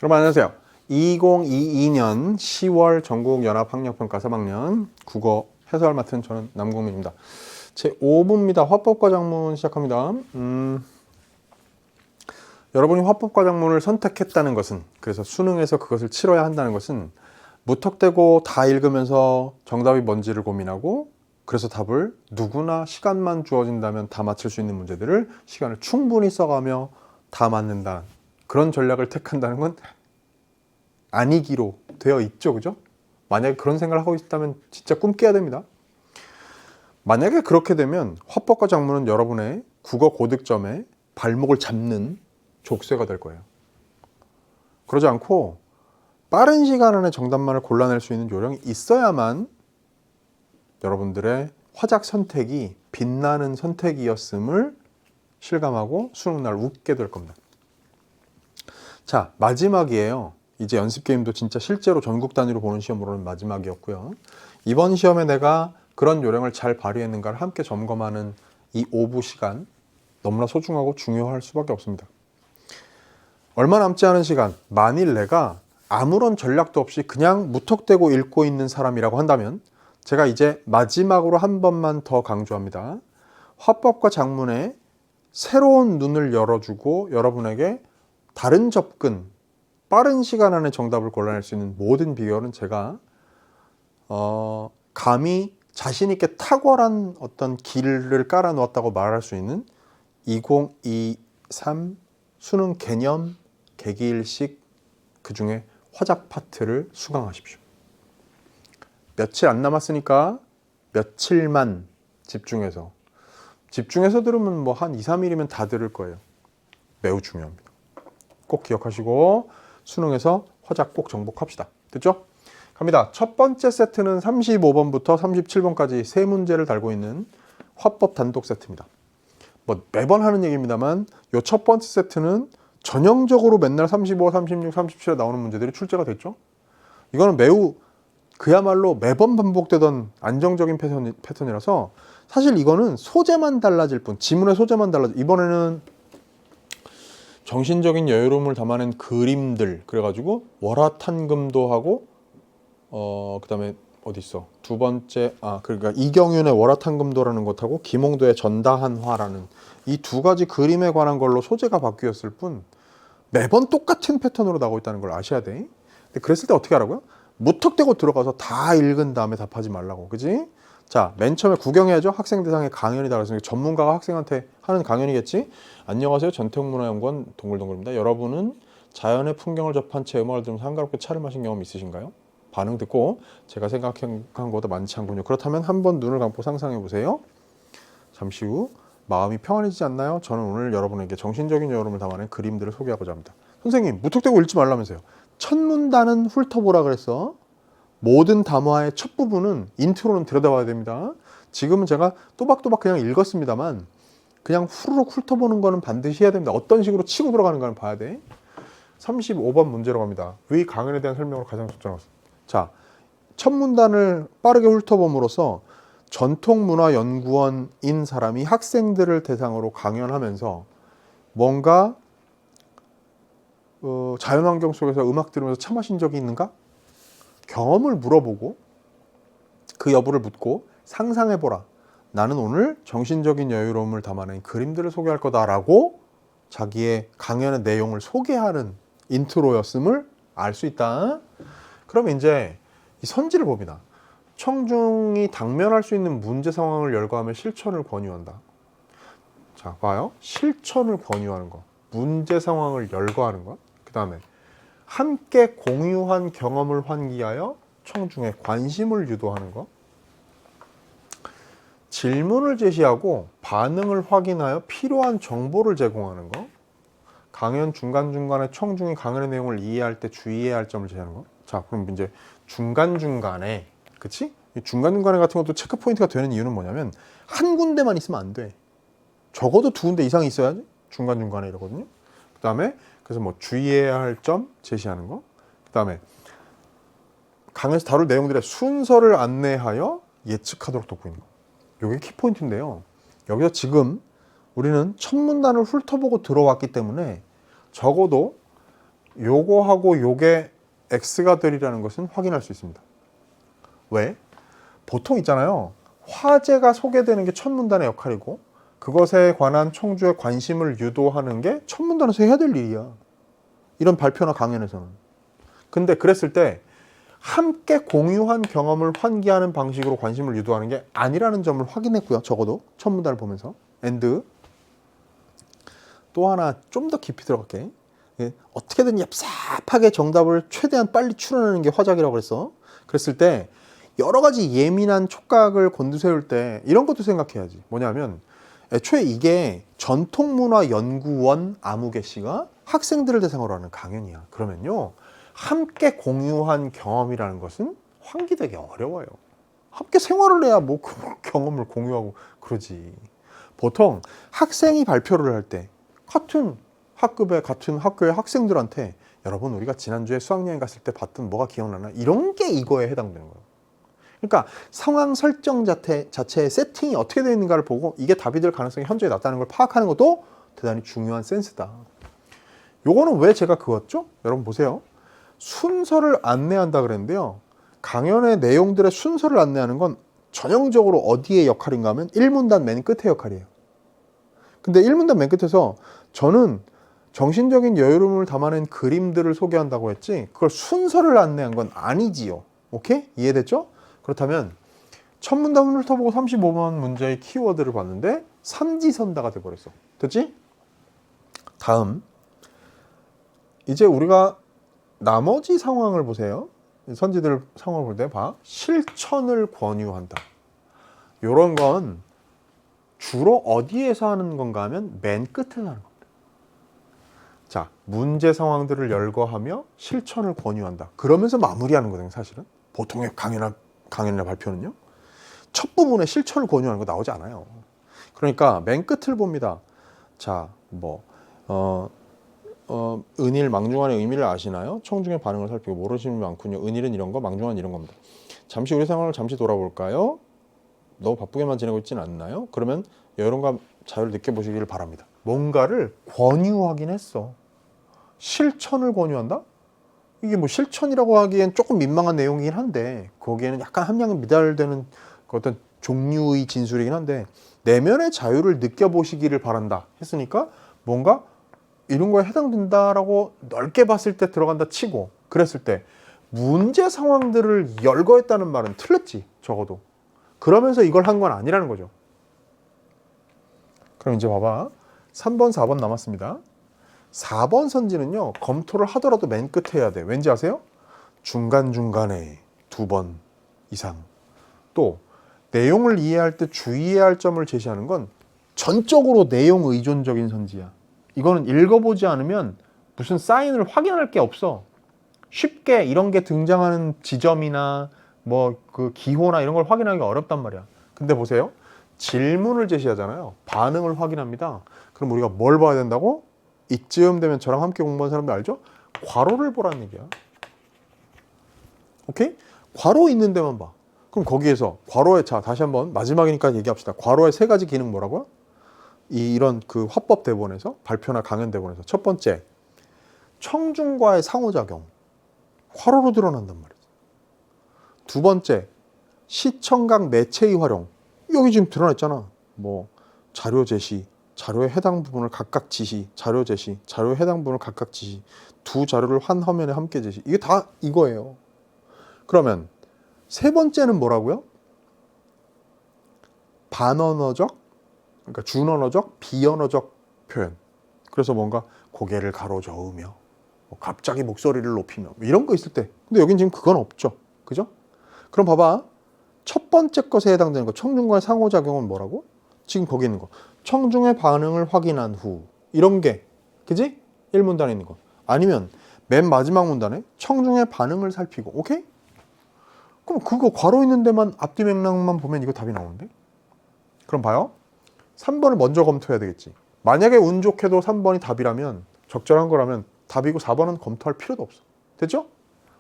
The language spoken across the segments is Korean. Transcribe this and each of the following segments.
여러분 안녕하세요. 2022년 10월 전국연합학력평가 3학년 국어 해설 맡은 저는 남궁민입니다. 제 5부입니다. 화법과작문 시작합니다. 여러분이 화법과작문을 선택했다는 것은, 그래서 수능에서 그것을 치러야 한다는 것은 무턱대고 다 읽으면서 정답이 뭔지를 고민하고, 그래서 답을 누구나 시간만 주어진다면 다 맞출 수 있는 문제들을 시간을 충분히 써가며 다 맞는다, 그런 전략을 택한다는 건 아니기로 되어 있죠. 그죠? 만약에 그런 생각을 하고 있다면 진짜 꿈 깨야 됩니다. 만약에 그렇게 되면 화법과 작문은 여러분의 국어 고득점에 발목을 잡는 족쇄가 될 거예요. 그러지 않고 빠른 시간 안에 정답만을 골라낼 수 있는 요령이 있어야만 여러분들의 화작 선택이 빛나는 선택이었음을 실감하고 수능날 웃게 될 겁니다. 자, 마지막이에요. 이제 연습 게임도 진짜 실제로 전국 단위로 보는 시험으로는 마지막이었고요. 이번 시험에 내가 그런 요령을 잘 발휘했는가를 함께 점검하는 이 5부 시간, 너무나 소중하고 중요할 수밖에 없습니다. 얼마 남지 않은 시간, 만일 내가 아무런 전략도 없이 그냥 무턱대고 읽고 있는 사람이라고 한다면 제가 이제 마지막으로 한 번만 더 강조합니다. 화법과 작문에 새로운 눈을 열어주고 여러분에게 다른 접근, 빠른 시간 안에 정답을 골라낼 수 있는 모든 비결은 제가 감히 자신 있게 탁월한 어떤 길을 깔아 놓았다고 말할 수 있는 2023 수능 개념 개기일식 그 중에 화작 파트를 수강하십시오. 며칠 안 남았으니까 며칠만 집중해서 들으면 뭐 한 2, 3일이면 다 들을 거예요. 매우 중요합니다. 꼭 기억하시고 수능에서 화작 꼭 정복합시다. 됐죠? 갑니다. 첫 번째 세트는 35번부터 37번까지 세 문제를 달고 있는 화법 단독 세트입니다. 뭐 매번 하는 얘기입니다만 이 첫 번째 세트는 전형적으로 맨날 35, 36, 37에 나오는 문제들이 출제가 됐죠. 이거는 매우 그야말로 매번 반복되던 안정적인 패턴이라서 사실 이거는 소재만 달라질 뿐, 지문의 소재만 달라질, 이번에는 정신적인 여유로움을 담아낸 그림들, 그래가지고 월화탄금도 하고 그 다음에 어디 있어, 두 번째, 그러니까 이경윤의 월화탄금도라는 것하고 김홍도의 전다한화라는 이 두 가지 그림에 관한 걸로 소재가 바뀌었을 뿐 매번 똑같은 패턴으로 나오고 있다는 걸 아셔야 돼. 근데 그랬을 때 어떻게 하라고요? 무턱대고 들어가서 다 읽은 다음에 답하지 말라고, 그지? 자, 맨 처음에 구경해야죠. 학생 대상의 강연이다. 그래서 전문가가 학생한테 하는 강연이겠지. 안녕하세요, 전태웅문화연구원 동글동글입니다. 여러분은 자연의 풍경을 접한 채 음악을 들으면서 한가롭게 차를 마신 경험 있으신가요? 반응 듣고 제가 생각한 것보다 많지 않군요. 그렇다면 한번 눈을 감고 상상해 보세요. 잠시 후 마음이 평안해지지 않나요? 저는 오늘 여러분에게 정신적인 여유로움을 담아낸 그림들을 소개하고자 합니다. 선생님, 무턱대고 읽지 말라면서요. 첫 문단은 훑어보라 그랬어. 모든 담화의 첫 부분은 인트로는 들여다봐야 됩니다. 지금은 제가 또박또박 그냥 읽었습니다만 그냥 후루룩 훑어보는 거는 반드시 해야 됩니다. 어떤 식으로 치고 들어가는가는 봐야 돼. 35번 문제로 갑니다. 위 강연에 대한 설명으로 가장 적절합니다. 자, 첫 문단을 빠르게 훑어봄으로써 전통문화연구원인 사람이 학생들을 대상으로 강연하면서 뭔가 자연환경 속에서 음악 들으면서 차 마신 적이 있는가? 경험을 물어보고 그 여부를 묻고 상상해보라. 나는 오늘 정신적인 여유로움을 담아낸 그림들을 소개할 거다라고 자기의 강연의 내용을 소개하는 인트로였음을 알 수 있다. 그럼 이제 이 선지를 봅니다. 청중이 당면할 수 있는 문제 상황을 열거하며 실천을 권유한다. 자, 봐요. 실천을 권유하는 거, 문제 상황을 열거하는 거, 그 다음에 함께 공유한 경험을 환기하여 청중의 관심을 유도하는 것, 질문을 제시하고 반응을 확인하여 필요한 정보를 제공하는 것, 강연 중간중간에 청중이 강연의 내용을 이해할 때 주의해야 할 점을 제시하는 것. 자, 그럼 이제 중간중간에, 그치? 중간중간에 같은 것도 체크 포인트가 되는 이유는 뭐냐면 한 군데만 있으면 안 돼. 적어도 두 군데 이상이 있어야지 중간중간에 이러거든요. 그 다음에 그래서 뭐 주의해야 할 점 제시하는 거, 그 다음에 강의에서 다룰 내용들의 순서를 안내하여 예측하도록 돋보이는 거. 이게 키포인트인데요. 여기서 지금 우리는 첫 문단을 훑어보고 들어왔기 때문에 적어도 요거하고 요게 x가 되리라는 것은 확인할 수 있습니다. 왜? 보통 있잖아요. 화제가 소개되는 게 첫 문단의 역할이고 그것에 관한 청주의 관심을 유도하는 게 첫 문단에서 해야 될 일이야. 이런 발표나 강연에서는. 근데 그랬을 때 함께 공유한 경험을 환기하는 방식으로 관심을 유도하는 게 아니라는 점을 확인했고요. 적어도 첫 문단을 보면서. and 또 하나 좀 더 깊이 들어갈게. 어떻게든 얍삽하게 정답을 최대한 빨리 추론하는 게 화작이라고 그랬어. 그랬을 때 여러 가지 예민한 촉각을 곤두세울 때 이런 것도 생각해야지. 뭐냐면 애초에 이게 전통문화연구원 아무개 씨가 학생들을 대상으로 하는 강연이야. 그러면요. 함께 공유한 경험이라는 것은 환기되기 어려워요. 함께 생활을 해야 뭐 그 경험을 공유하고 그러지. 보통 학생이 발표를 할 때 같은 학급의 같은 학교의 학생들한테 여러분 우리가 지난주에 수학여행 갔을 때 봤던 뭐가 기억나나? 이런 게 이거에 해당되는 거예요. 그러니까 상황 설정 자체의 세팅이 어떻게 되어 있는가를 보고 이게 답이 될 가능성이 현저히 낮다는 걸 파악하는 것도 대단히 중요한 센스다. 요거는 왜 제가 그었죠? 여러분 보세요. 순서를 안내한다 그랬는데요. 강연의 내용들의 순서를 안내하는 건 전형적으로 어디의 역할인가 하면 1문단 맨 끝의 역할이에요. 근데 1문단 맨 끝에서 저는 정신적인 여유로움을 담아낸 그림들을 소개한다고 했지 그걸 순서를 안내한 건 아니지요. 오케이? 이해됐죠? 그렇다면 첫 문단을 훑어보고 35번 문제의 키워드를 봤는데 삼지선다가 돼버렸어. 됐지? 다음 이제 우리가 나머지 상황을 보세요. 선지들 상황을 볼 때 봐. 실천을 권유한다. 요런 건 주로 어디에서 하는 건가 하면 맨 끝에서 하는 겁니다. 자, 문제 상황들을 열거하며 실천을 권유한다. 그러면서 마무리하는 거거든요, 사실은. 보통의 강연이나 발표는요. 첫 부분에 실천을 권유하는 거 나오지 않아요. 그러니까 맨 끝을 봅니다. 자, 은일, 망중한의 의미를 아시나요? 청중의 반응을 살피고 모르시는 분 많군요. 은일은 이런 거, 망중한 이런 겁니다. 잠시 우리 상황을 잠시 돌아볼까요? 너무 바쁘게만 지내고 있지는 않나요? 그러면 여론과 자유를 느껴보시기를 바랍니다. 뭔가를 권유하긴 했어. 실천을 권유한다? 이게 뭐 실천이라고 하기엔 조금 민망한 내용이긴 한데 거기에는 약간 함량이 미달되는 어떤 종류의 진술이긴 한데 내면의 자유를 느껴보시기를 바란다 했으니까 뭔가 이런 거에 해당된다라고 넓게 봤을 때 들어간다 치고 그랬을 때 문제 상황들을 열거했다는 말은 틀렸지 적어도. 그러면서 이걸 한 건 아니라는 거죠. 그럼 이제 봐봐. 3번, 4번 남았습니다. 4번 선지는요. 검토를 하더라도 맨 끝에 해야 돼. 왠지 아세요? 중간중간에 2번 이상. 또 내용을 이해할 때 주의해야 할 점을 제시하는 건 전적으로 내용 의존적인 선지야. 이거는 읽어보지 않으면 무슨 사인을 확인할 게 없어. 쉽게 이런 게 등장하는 지점이나 뭐 그 기호나 이런 걸 확인하기 어렵단 말이야. 근데 보세요. 질문을 제시하잖아요. 반응을 확인합니다. 그럼 우리가 뭘 봐야 된다고? 이쯤 되면 저랑 함께 공부한 사람들 알죠? 괄호를 보라는 얘기야. 오케이? 괄호 있는 데만 봐. 그럼 거기에서 괄호의 자 다시 한번 마지막이니까 얘기합시다. 괄호의 3가지 기능 뭐라고요? 이런 그 화법 대본에서 발표나 강연 대본에서 첫 번째 청중과의 상호작용 괄호로 드러난단 말이지. 두 번째 시청각 매체의 활용 여기 지금 드러났잖아. 뭐 자료 제시, 자료에 해당 부분을 각각 지시, 자료 제시, 자료에 해당 부분을 각각 지시, 두 자료를 한 화면에 함께 제시. 이게 다 이거예요. 그러면 세 번째는 뭐라고요? 반언어적, 그러니까 준언어적, 비언어적 표현. 그래서 뭔가 고개를 가로저으며 뭐 갑자기 목소리를 높이며 뭐 이런 거 있을 때. 근데 여긴 지금 그건 없죠. 그죠? 그럼 봐봐. 첫 번째 것에 해당되는 거 청중과의 상호작용은 뭐라고? 지금 거기 있는 거. 청중의 반응을 확인한 후. 이런 게 그지? 1문단에 있는 거. 아니면 맨 마지막 문단에 청중의 반응을 살피고. 오케이? 그럼 그거 괄호 있는 데만 앞뒤 맥락만 보면 이거 답이 나오는데? 그럼 봐요. 3번을 먼저 검토해야 되겠지. 만약에 운 좋게도 3번이 답이라면 적절한 거라면 답이고 4번은 검토할 필요도 없어. 됐죠?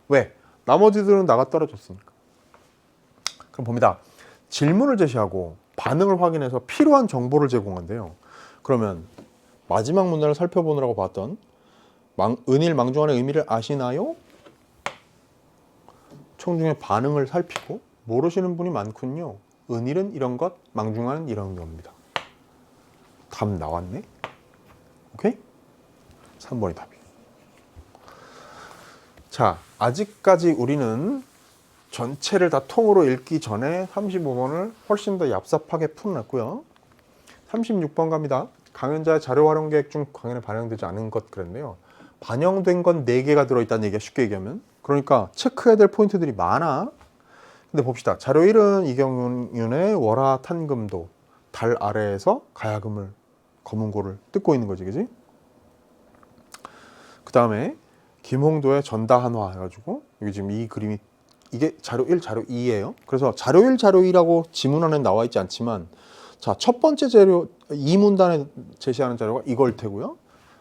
왜? 나머지들은 나가 떨어졌으니까. 그럼 봅니다. 질문을 제시하고 반응을 확인해서 필요한 정보를 제공한대요. 그러면 마지막 문단을 살펴보느라고 봤던 은일 망중한의 의미를 아시나요? 청중의 반응을 살피고 모르시는 분이 많군요. 은일은 이런 것, 망중한은 이런 겁니다. 답 나왔네? 오케이? 3번이 답이에요. 자, 아직까지 우리는 전체를 다 통으로 읽기 전에 35번을 훨씬 더 얍삽하게 풀어놨고요. 36번 갑니다. 강연자의 자료 활용 계획 중 강연에 반영되지 않은 것 그랬네요. 반영된 건 4개가 들어있다는 얘기야, 쉽게 얘기하면. 그러니까 체크해야 될 포인트들이 많아. 근데 봅시다. 자료 1은 이경윤의 월화 탄금도, 달 아래에서 가야금을, 검은고를 뜯고 있는 거지, 그지? 그 다음에 김홍도의 전다한화 해가지고 여기 지금 이 그림이 이게 자료 1, 자료 2예요. 그래서 자료 1, 자료 2라고 지문안에 나와 있지 않지만 자, 첫 번째 자료 2문단에 제시하는 자료가 이거일 테고요.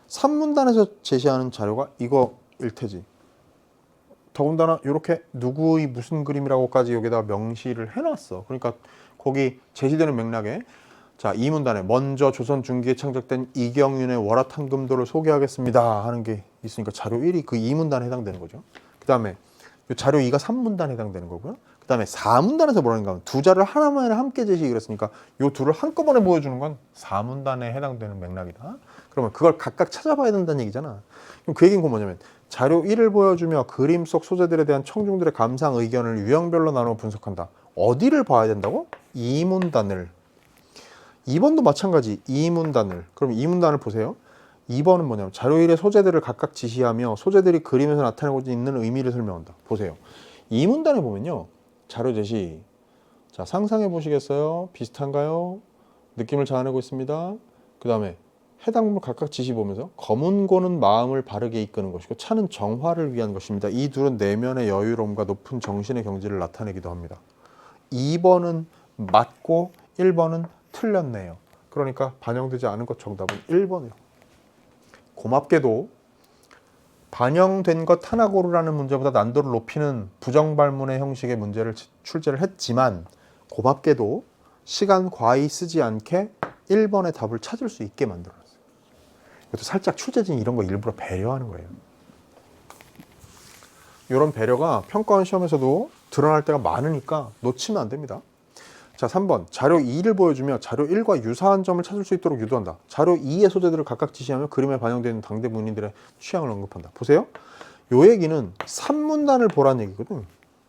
3문단에서 제시하는 자료가 이거일 테지. 더군다나 이렇게 누구의 무슨 그림이라고까지 여기다가 명시를 해놨어. 그러니까 거기 제시되는 맥락에 자, 2문단에 먼저 조선 중기에 창작된 이경윤의 월화탄금도를 소개하겠습니다 하는 게 있으니까 자료 1이 그 2문단에 해당되는 거죠. 그 다음에 자료 2가 3문단에 해당되는 거고요. 그 다음에 4문단에서 뭐라는가 하면 두 자를 하나만에 함께 제시 그랬으니까 이 둘을 한꺼번에 보여주는 건 4문단에 해당되는 맥락이다. 그러면 그걸 각각 찾아봐야 된다는 얘기잖아. 그럼 그 얘기는 뭐냐면 자료 1을 보여주며 그림 속 소재들에 대한 청중들의 감상 의견을 유형별로 나누어 분석한다. 어디를 봐야 된다고? 2문단을. 2번도 마찬가지 2문단을. 그럼 2문단을 보세요. 2번은 뭐냐면 자료 1의 소재들을 각각 지시하며 소재들이 그림에서 나타내고 있는 의미를 설명한다. 보세요. 2문단에 보면요. 자료 제시. 자, 상상해 보시겠어요? 비슷한가요? 느낌을 자아내고 있습니다. 그 다음에 해당 부분 각각 지시 보면서 검은고는 마음을 바르게 이끄는 것이고 차는 정화를 위한 것입니다. 이 둘은 내면의 여유로움과 높은 정신의 경지를 나타내기도 합니다. 2번은 맞고 1번은 틀렸네요. 그러니까 반영되지 않은 것 정답은 1번이에요. 고맙게도 반영된 것 하나 고르라는 문제보다 난도를 높이는 부정발문의 형식의 문제를 출제를 했지만 고맙게도 시간 과히 쓰지 않게 1번의 답을 찾을 수 있게 만들어놨어요. 이것도 살짝 출제진 이런 거 일부러 배려하는 거예요. 이런 배려가 평가원 시험에서도 드러날 때가 많으니까 놓치면 안 됩니다. 자, 3번 자료 2를 보여주며 자료 1과 유사한 점을 찾을 수 있도록 유도한다. 자료 2의 소재들을 각각 지시하며 그림에 반영되는 당대 문인들의 취향을 언급한다. 보세요. 요 얘기는 3문단을 보라는 얘기거든.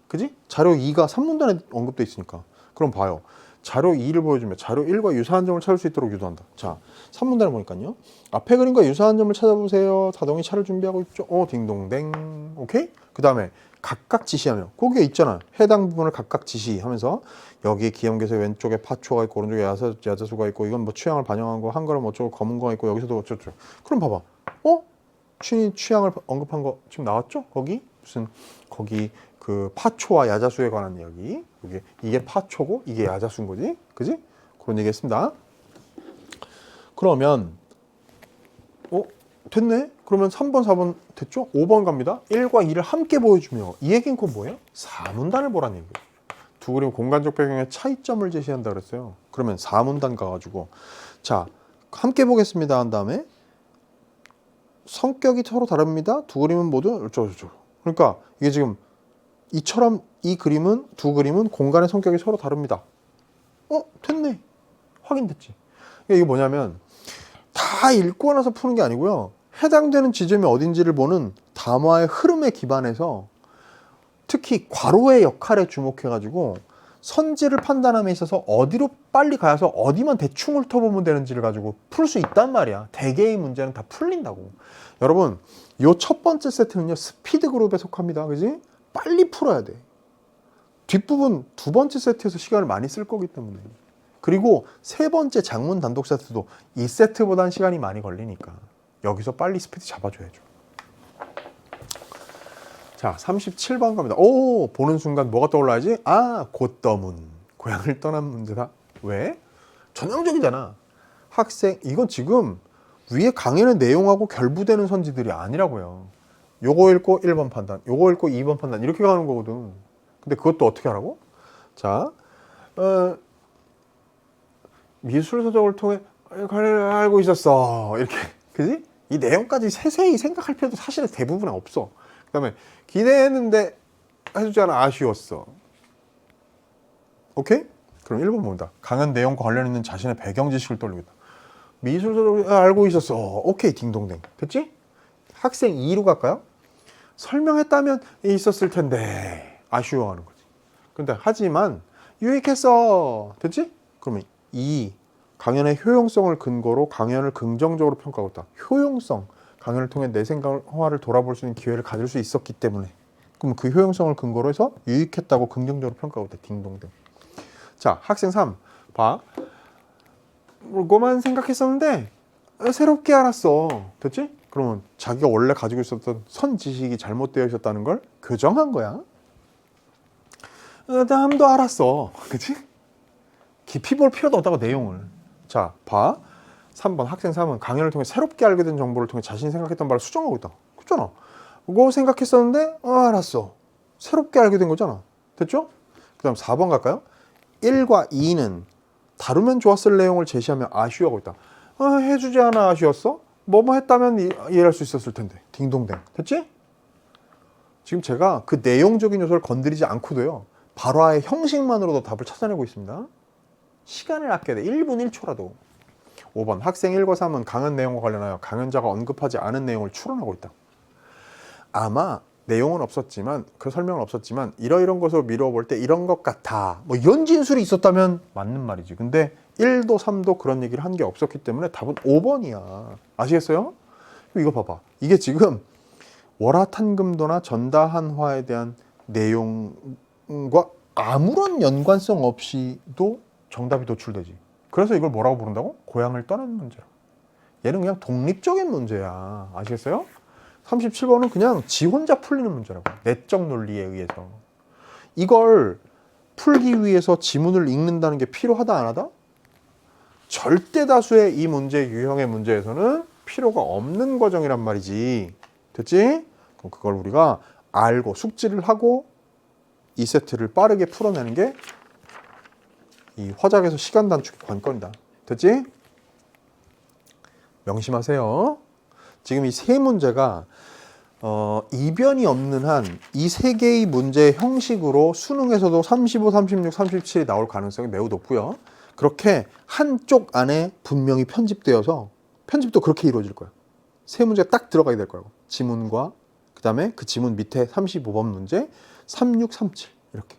그지? 자료 2가 3문단에 언급돼 있으니까. 그럼 봐요. 자료 2를 보여주며 자료 1과 유사한 점을 찾을 수 있도록 유도한다. 자, 3문단을 보니까요. 앞에 그림과 유사한 점을 찾아보세요. 자동이 차를 준비하고 있죠. 딩동댕. 오케이? 그 다음에 각각 지시하며 거기에 있잖아. 해당 부분을 각각 지시하면서 여기 기염개색 왼쪽에 파초가 있고 오른쪽에 야자수가 있고 이건 뭐 취향을 반영한 거 한 거는 어쩌고 검은 거가 있고 여기서도 어쩌고. 그럼 봐봐. 취향을 언급한 거 지금 나왔죠? 거기 무슨 거기 그 파초와 야자수에 관한 이야기. 여기 이게 파초고 이게 야자수인 거지, 그지? 그런 얘기했습니다. 그러면 됐네? 그러면 3번, 4번 됐죠? 5번 갑니다. 1과 2를 함께 보여주며 이 얘기는 그건 뭐예요? 4문단을 보라는 얘기예요. 두 그림 공간적 배경의 차이점을 제시한다 그랬어요. 그러면 4문단 가가지고 자, 함께 보겠습니다 한 다음에 성격이 서로 다릅니다. 두 그림은 모두 어쩌고저쩌고. 그러니까 이게 지금 이처럼 이 그림은 두 그림은 공간의 성격이 서로 다릅니다. 됐네. 확인됐지. 이게 뭐냐면 다 읽고 나서 푸는 게 아니고요. 해당되는 지점이 어딘지를 보는 담화의 흐름에 기반해서 특히 괄호의 역할에 주목해가지고 선지를 판단함에 있어서 어디로 빨리 가서 어디만 대충 훑어보면 되는지를 가지고 풀 수 있단 말이야. 대개의 문제는 다 풀린다고. 여러분, 요 첫 번째 세트는요. 스피드 그룹에 속합니다. 그지? 빨리 풀어야 돼. 뒷부분 두 번째 세트에서 시간을 많이 쓸 거기 때문에. 그리고 세 번째 장문 단독 세트도 이 세트보다는 시간이 많이 걸리니까 여기서 빨리 스피드 잡아줘야죠. 자, 37번 갑니다. 보는 순간 뭐가 떠올라야지? 곧더문. 고향을 떠난 문제다. 왜? 전형적이잖아. 학생, 이건 지금 위에 강의의 내용하고 결부되는 선지들이 아니라고요. 요거 읽고 1번 판단, 요거 읽고 2번 판단 이렇게 가는 거거든. 근데 그것도 어떻게 하라고? 자, 미술 서적을 통해 알고 있었어. 이렇게, 그지? 이 내용까지 세세히 생각할 필요도 사실은 대부분은 없어. 그 다음에 기대했는데 해주지 않아 아쉬웠어. 오케이? 그럼 1번 봅니다. 강한 내용과 관련 있는 자신의 배경 지식을 떠올리겠다. 미술서도 알고 있었어. 오케이, 딩동댕. 됐지? 학생 2로 갈까요? 설명했다면 있었을 텐데 아쉬워하는 거지. 근데 하지만 유익했어. 됐지? 그러면 2. 강연의 효용성을 근거로 강연을 긍정적으로 평가하고 있다. 효용성. 강연을 통해 내 생활을 돌아볼 수 있는 기회를 가질 수 있었기 때문에. 그럼 그 효용성을 근거로 해서 유익했다고 긍정적으로 평가하고 있다. 딩동댕. 자, 학생 3. 봐. 그거만 생각했었는데 새롭게 알았어. 됐지? 그러면 자기가 원래 가지고 있었던 선 지식이 잘못되어 있었다는 걸 교정한 거야. 다음도 알았어. 그치? 깊이 볼 필요도 없다고 내용을. 자, 봐. 3번 학생 3은 강연을 통해 새롭게 알게 된 정보를 통해 자신이 생각했던 바를 수정하고 있다. 그렇잖아. 그거 생각했었는데 알았어. 새롭게 알게 된 거잖아. 됐죠? 그 다음 4번 갈까요? 1과 2는 다루면 좋았을 내용을 제시하며 아쉬워하고 있다. 해주지 않아 아쉬웠어? 뭐뭐 했다면 이해할 수 있었을 텐데. 딩동댕. 됐지? 지금 제가 그 내용적인 요소를 건드리지 않고도요. 발화의 형식만으로도 답을 찾아내고 있습니다. 시간을 아껴야 돼. 1분 1초라도. 5번 학생 1과 3은 강연 내용과 관련하여 강연자가 언급하지 않은 내용을 추론하고 있다. 아마 내용은 없었지만 그 설명은 없었지만 이러이런 것으로 미루어 볼 때 이런 것 같아. 뭐 이런 진술이 있었다면 맞는 말이지. 근데 1도 3도 그런 얘기를 한 게 없었기 때문에 답은 5번이야. 아시겠어요? 이거 봐봐. 이게 지금 월화탄금도나 전다한화에 대한 내용과 아무런 연관성 없이도 정답이 도출되지. 그래서 이걸 뭐라고 부른다고? 고향을 떠나는 문제라. 얘는 그냥 독립적인 문제야. 아시겠어요? 37번은 그냥 지 혼자 풀리는 문제라고. 내적 논리에 의해서. 이걸 풀기 위해서 지문을 읽는다는 게 필요하다 안 하다? 절대 다수의 이 문제 유형의 문제에서는 필요가 없는 과정이란 말이지. 됐지? 그럼 그걸 우리가 알고 숙지를 하고 이 세트를 빠르게 풀어내는 게 이 화작에서 시간 단축의 관건이다. 됐지? 명심하세요. 지금 이 세 문제가 이변이 없는 한 이 세 개의 문제 형식으로 수능에서도 35, 36, 37이 나올 가능성이 매우 높고요. 그렇게 한쪽 안에 분명히 편집되어서 편집도 그렇게 이루어질 거예요. 세 문제가 딱 들어가게 될 거예요. 지문과 그 다음에 그 지문 밑에 35번 문제 36, 37 이렇게.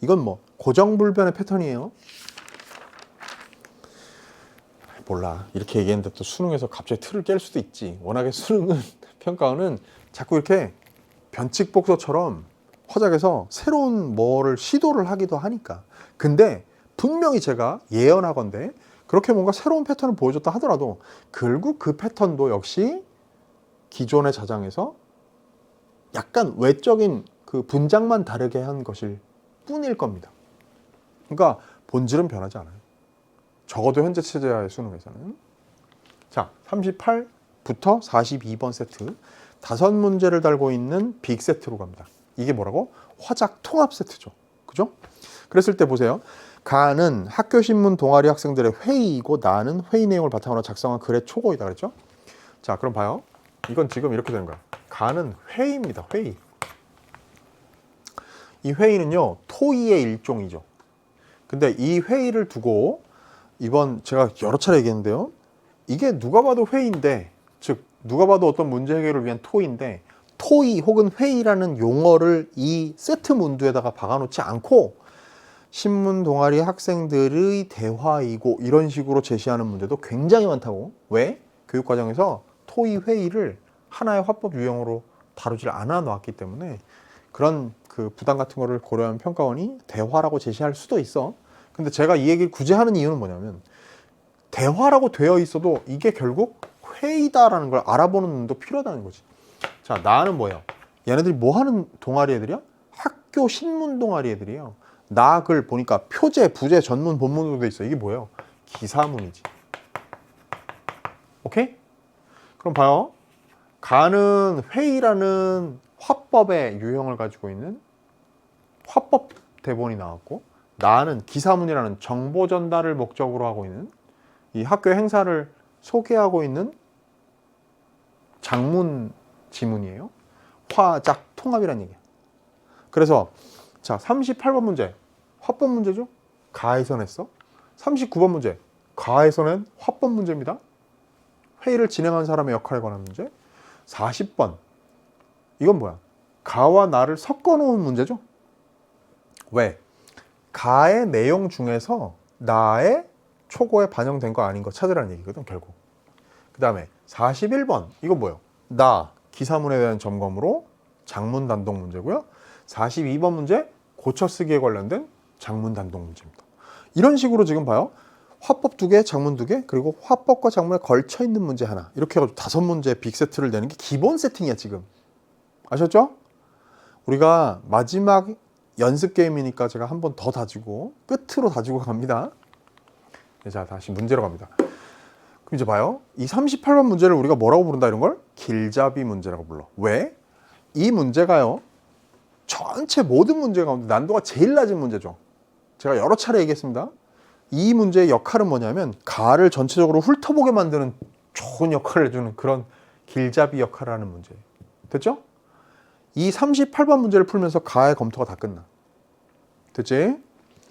이건 뭐 고정불변의 패턴이에요. 몰라. 이렇게 얘기했는데 또 수능에서 갑자기 틀을 깰 수도 있지. 워낙에 수능은 평가원은 자꾸 이렇게 변칙복서처럼 화작에서 새로운 뭐를 시도를 하기도 하니까. 근데 분명히 제가 예언하건대 그렇게 뭔가 새로운 패턴을 보여줬다 하더라도 결국 그 패턴도 역시 기존의 자장에서 약간 외적인 그 분장만 다르게 한 것일 뿐일 겁니다. 그러니까 본질은 변하지 않아요. 적어도 현재 체제하의 수능에서는. 자, 38부터 42번 세트 5문제를 달고 있는 빅 세트로 갑니다. 이게 뭐라고? 화작 통합 세트죠. 그죠? 그랬을 때 보세요. 가는 학교신문 동아리 학생들의 회의이고 나는 회의 내용을 바탕으로 작성한 글의 초고이다 그랬죠? 자, 그럼 봐요. 이건 지금 이렇게 되는 거야. 가는 회의입니다. 회의. 이 회의는요. 토의의 일종이죠. 근데 이 회의를 두고 이번 제가 여러 차례 얘기했는데요. 이게 누가 봐도 회의인데 즉 누가 봐도 어떤 문제 해결을 위한 토의인데 토의 혹은 회의라는 용어를 이 세트 문두에다가 박아놓지 않고 신문 동아리 학생들의 대화이고 이런 식으로 제시하는 문제도 굉장히 많다고. 왜? 교육과정에서 토의 회의를 하나의 화법 유형으로 다루질 않아 놨기 때문에 그런 그 부담 같은 거를 고려한 평가원이 대화라고 제시할 수도 있어. 근데 제가 이 얘기를 굳이 하는 이유는 뭐냐면 대화라고 되어 있어도 이게 결국 회의다라는 걸 알아보는 눈도 필요하다는 거지. 자, 나는 뭐야? 얘네들이 뭐 하는 동아리 애들이야? 학교 신문 동아리 애들이에요. 나 글 보니까 표제, 부제, 전문, 본문으로 돼 있어. 이게 뭐예요? 기사문이지. 오케이? 그럼 봐요. 가는 회의라는 화법의 유형을 가지고 있는 화법 대본이 나왔고 나는 기사문이라는 정보 전달을 목적으로 하고 있는 이 학교 행사를 소개하고 있는 장문 지문이에요. 화작 통합이란 얘기야. 그래서 자 38번 문제 화법 문제죠. 가에서 냈어. 39번 문제 가에서 낸 화법 문제입니다. 회의를 진행한 사람의 역할에 관한 문제. 40번 이건 뭐야? 가와 나를 섞어 놓은 문제죠. 왜? 가의 내용 중에서 나의 초고에 반영된 거 아닌 거 찾으라는 얘기거든 결국. 그 다음에 41번 이거 뭐예요? 나 기사문에 대한 점검으로 장문 단독 문제고요. 42번 문제 고쳐쓰기에 관련된 장문 단독 문제입니다. 이런 식으로 지금 봐요. 화법 2개, 장문 2개, 그리고 화법과 장문에 걸쳐 있는 문제 하나. 이렇게 해가지고 5문제 빅세트를 내는 게 기본 세팅이야 지금. 아셨죠? 우리가 마지막 연습 게임이니까 제가 한 번 더 다지고 끝으로 다지고 갑니다. 자 다시 문제로 갑니다. 그럼 이제 봐요. 이 38번 문제를 우리가 뭐라고 부른다 이런 걸? 길잡이 문제라고 불러. 왜? 이 문제가요. 전체 모든 문제 가운데 난도가 제일 낮은 문제죠. 제가 여러 차례 얘기했습니다. 이 문제의 역할은 뭐냐면 가를 전체적으로 훑어보게 만드는 좋은 역할을 해주는 그런 길잡이 역할을 하는 문제예요. 됐죠? 이 38번 문제를 풀면서 가의 검토가 다 끝나. 됐지?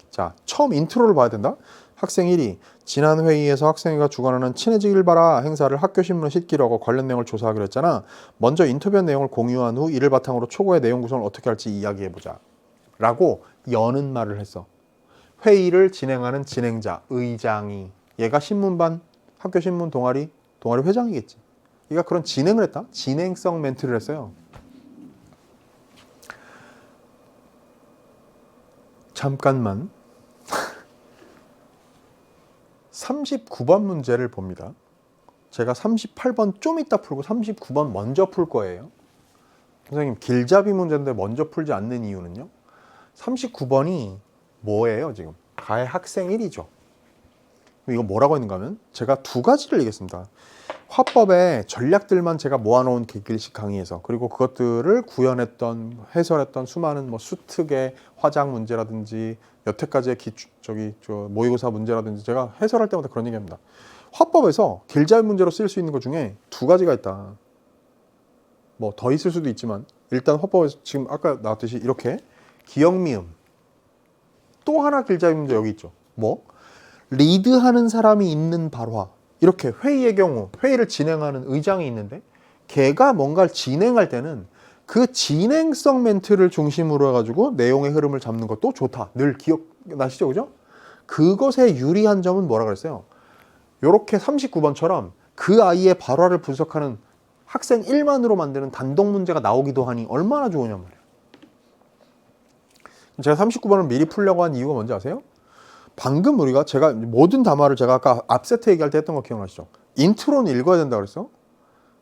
자, 처음 인트로를 봐야 된다. 학생 1이 지난 회의에서 학생회가 주관하는 친해지길 바라 행사를 학교신문에 싣기로 하고 관련 내용을 조사하기로 했잖아. 먼저 인터뷰한 내용을 공유한 후 이를 바탕으로 초고의 내용 구성을 어떻게 할지 이야기해보자 라고 여는 말을 했어. 회의를 진행하는 진행자, 의장이 얘가 신문반, 학교신문 동아리 회장이겠지. 얘가 그런 진행을 했다. 진행성 멘트를 했어요. 잠깐만 39번 문제를 봅니다. 제가 38번 좀 이따 풀고 39번 먼저 풀 거예요. 선생님 길잡이 문제인데 먼저 풀지 않는 이유는요. 39번이 뭐예요 지금? 가의 학생 1이죠. 이거 뭐라고 했는가 하면 제가 2가지를 얘기했습니다. 화법의 전략들만 제가 모아놓은 길길식 강의에서 그리고 그것들을 구현했던 해설했던 수많은 뭐 수특의 화작 문제라든지 여태까지의 모의고사 문제라든지 제가 해설할 때마다 그런 얘기합니다. 화법에서 길잡이 문제로 쓰일 수 있는 것 중에 2가지가 있다. 뭐 더 있을 수도 있지만 일단 화법에서 지금 아까 나왔듯이 이렇게 기역 미음 또 하나 길잡이 문제 여기 있죠. 뭐? 리드하는 사람이 있는 발화. 이렇게 회의의 경우 회의를 진행하는 의장이 있는데 걔가 뭔가를 진행할 때는 그 진행성 멘트를 중심으로 해가지고 내용의 흐름을 잡는 것도 좋다. 늘 기억나시죠? 그죠? 그것의 유리한 점은 뭐라 그랬어요? 이렇게 39번처럼 그 아이의 발화를 분석하는 학생 1만으로 만드는 단독 문제가 나오기도 하니 얼마나 좋으냐 말이에요. 제가 39번을 미리 풀려고 한 이유가 뭔지 아세요? 방금 제가 모든 담화를 제가 아까 앞세트 얘기할 때 했던 거 기억나시죠? 인트로는 읽어야 된다 그랬어.